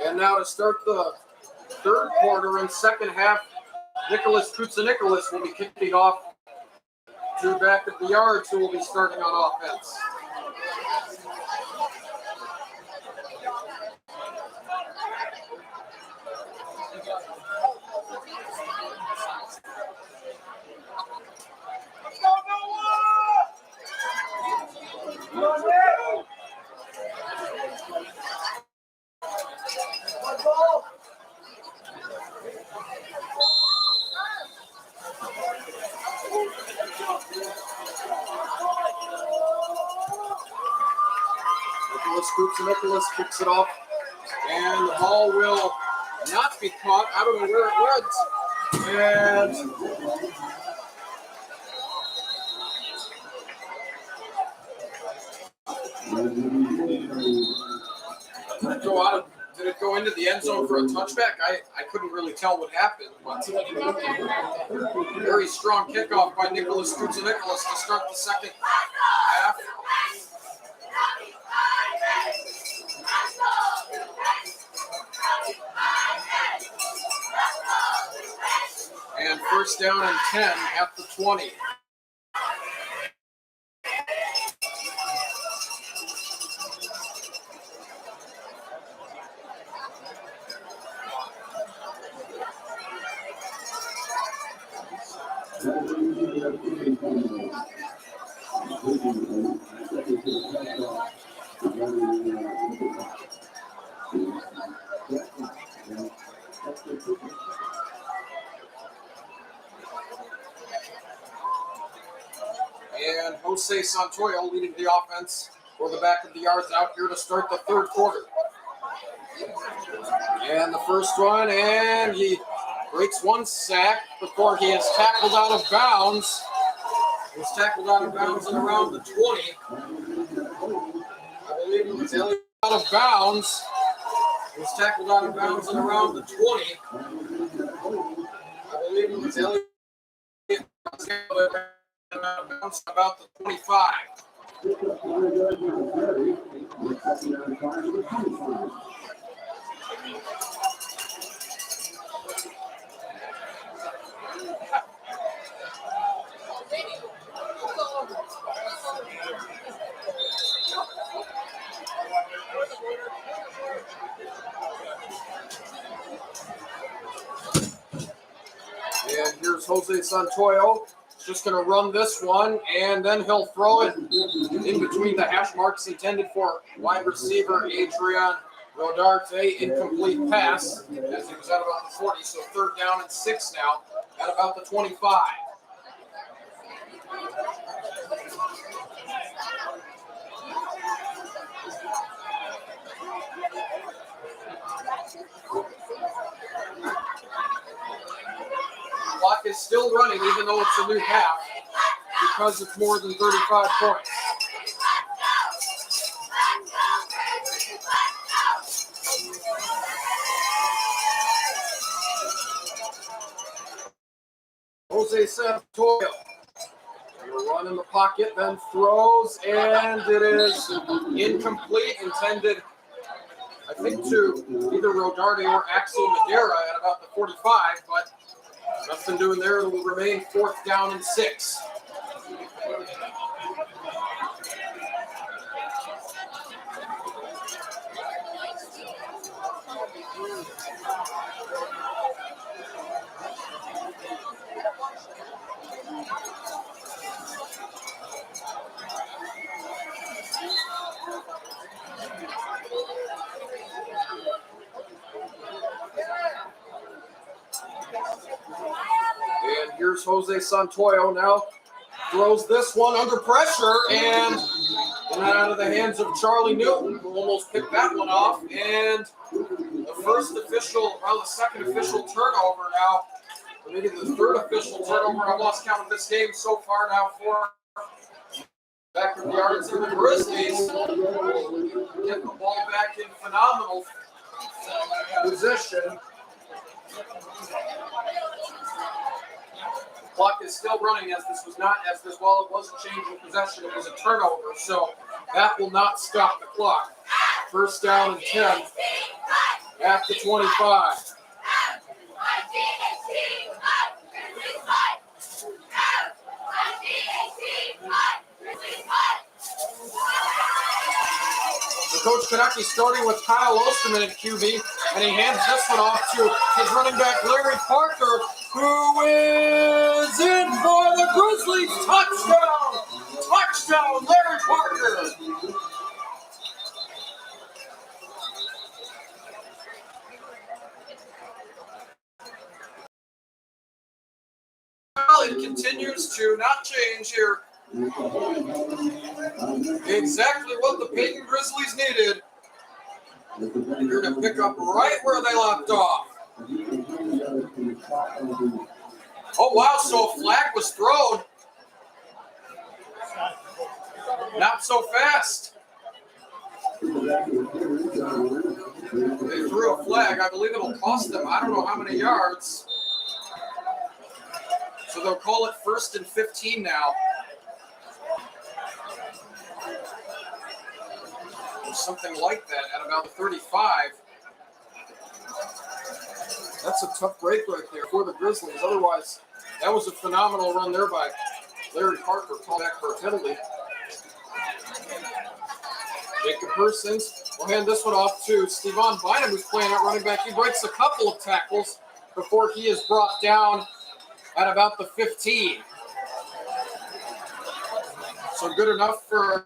And now to start the third quarter and second half, Nicholas Kutsa-Nicholas will be kicking off to back at the yards, who will be starting on offense. Nicholas kicks it off, and the ball will not be caught. I don't know where it went. And did it go into the end zone for a touchback? I couldn't really tell what happened, but very strong kickoff by Nicholas Kutsa-Nicholas to start the second half. And first down and 10 at the 20. And Jose Santoyo leading the offense for the back of the yards out here to start the third quarter. And the first one, and he breaks one sack before he is tackled out of bounds. He was tackled out of bounds at around the 20. I believe it was Elliott out of bounds. He was tackled out of bounds at around the 20. I believe it was Elliott out of bounds about the 25. And here's Jose Santoyo. Just going to run this one, and then he'll throw it in between the hash marks intended for wide receiver Adrian Rodarte. Incomplete pass as he was at about the 40, so third down and 6 now at about the 25. Clock is still running, even though it's a new half, because it's more than 35 points. Jose Santoyo will run in the pocket, then throws, and it is incomplete, intended, I think, to either Rodarte or Axel Madera at about the 45, but Nothing doing there. It will remain 4th down and 6. And here's Jose Santoyo now. Throws this one under pressure and out of the hands of Charlie Newton, who almost picked that one off. And the second official turnover now. Maybe the third official turnover. I've lost count of this game so far now for back of the yards of the Grizzlies. Get the ball back in phenomenal position. Clock is still running as this was not as this well. It wasn't changing possession. It was a turnover, so that will not stop the clock. 1st down and 10 at the 25. So Coach Konecki starting with Kyle Osterman at QB, and he hands this one off to his running back Larry Parker, who is in for the Grizzlies. Touchdown, Larry Parker. Well, it continues to not change here. Exactly what the Payton Grizzlies needed. Here to pick up right where they left off. Oh, wow, so a flag was thrown. Not so fast. They threw a flag. I believe it'll cost them, I don't know how many yards. So they'll call it 1st and 15 now. Or something like that at about 35. That's a tough break right there for the Grizzlies. Otherwise, that was a phenomenal run there by Larry Parker. Call back for a penalty. Jacob Persons will hand this one off to Stevan Bynum, who's playing at running back. He breaks a couple of tackles before he is brought down at about the 15. So good enough for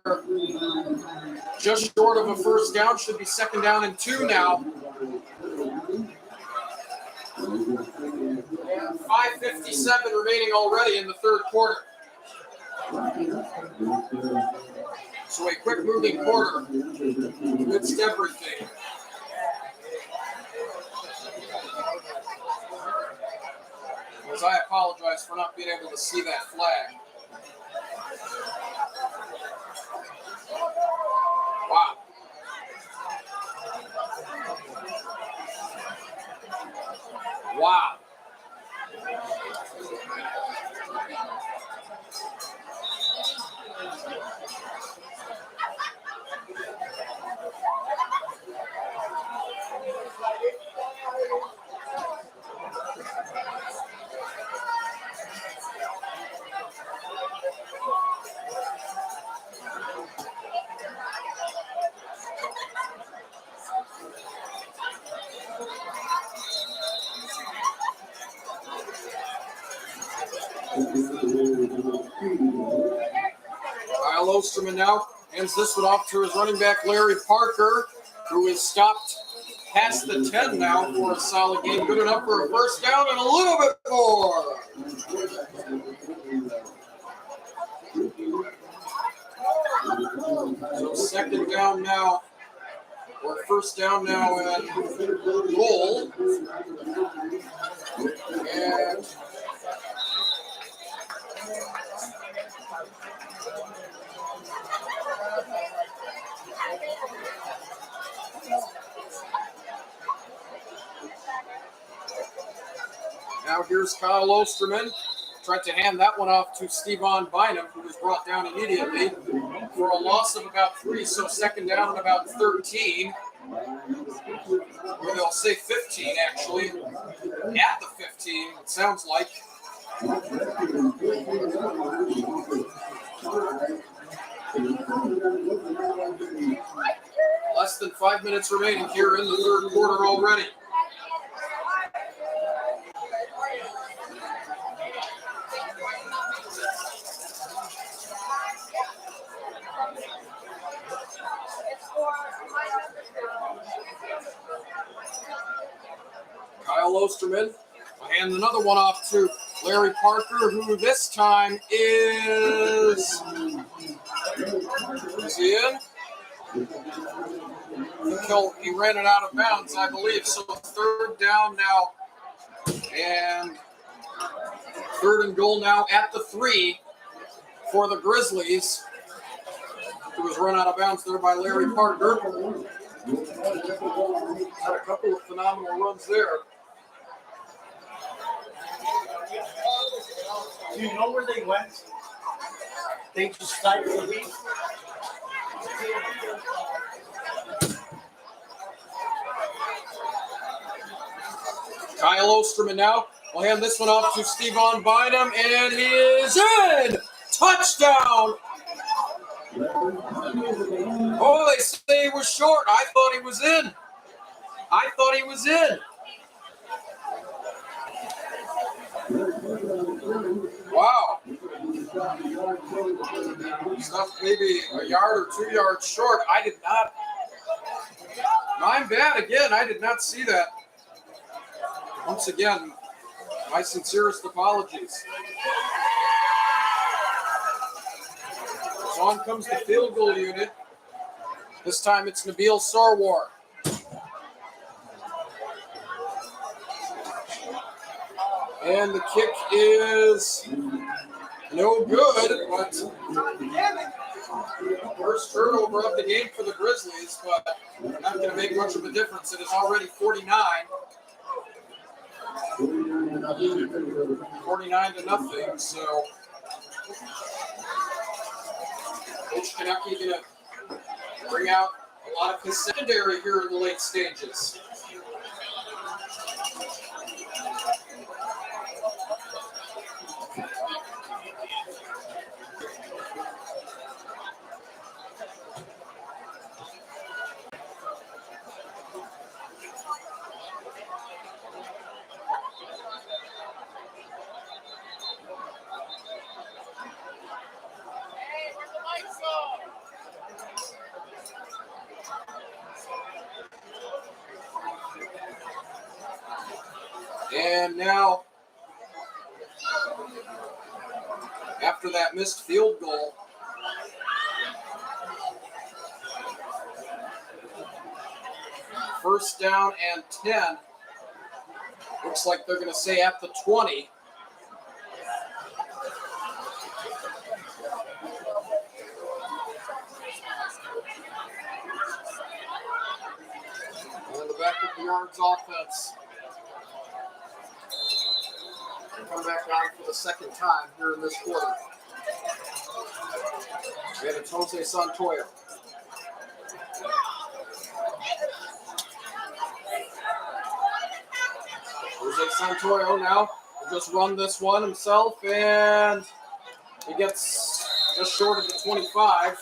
just short of a 1st down. Should be 2nd down and 2 now. 5:57 remaining already in the 3rd quarter. So a quick moving quarter amidst everything. As I apologize for not being able to see that flag. Wow. Wow. Kyle Osterman now hands this one off to his running back, Larry Parker, who is stopped past the 10 now for a solid game. Good enough for a 1st down and a little bit more. So 2nd down now, or 1st down now and goal. And now here's Kyle Osterman. Tried to hand that one off to Stevan Bynum, who was brought down immediately for a loss of about 3. So 2nd down and about 13. Or they'll say 15, actually. At the 15. Varsity, it sounds like. Less than 5 minutes remaining here in the third quarter already. Kyle Osterman will hand another one off to Larry Parker, who this time is he in? He ran it out of bounds, I believe. So third down now, and third and goal now at the 3 for the Grizzlies. It was run out of bounds there by Larry Parker. Had a couple of phenomenal runs there. Do you know where they went? They just decided to leave. Kyle Osterman now will hand this one off to Stevan Bynum, and he is in! Touchdown! Oh, they say he was short. I thought he was in. Wow. Stuff maybe a yard or 2 yards short. I did not. I'm bad again. I did not see that. Once again, my sincerest apologies. So on comes the field goal unit. This time it's Nabil Sarwar. And the kick is no good, but first turnover of the game for the Grizzlies, but not going to make much of a difference. It is already 49. 49-0, so Coach Kaneki going to bring out a lot of his secondary here in the late stages. And now, after that missed field goal, first down and 10. Looks like they're going to say at the 20. On the back of the Yards offense. Come back on for the second time here in this quarter. And it's Jose Santoyo. Jose Santoyo now will just run this one himself, and he gets just short of the 25.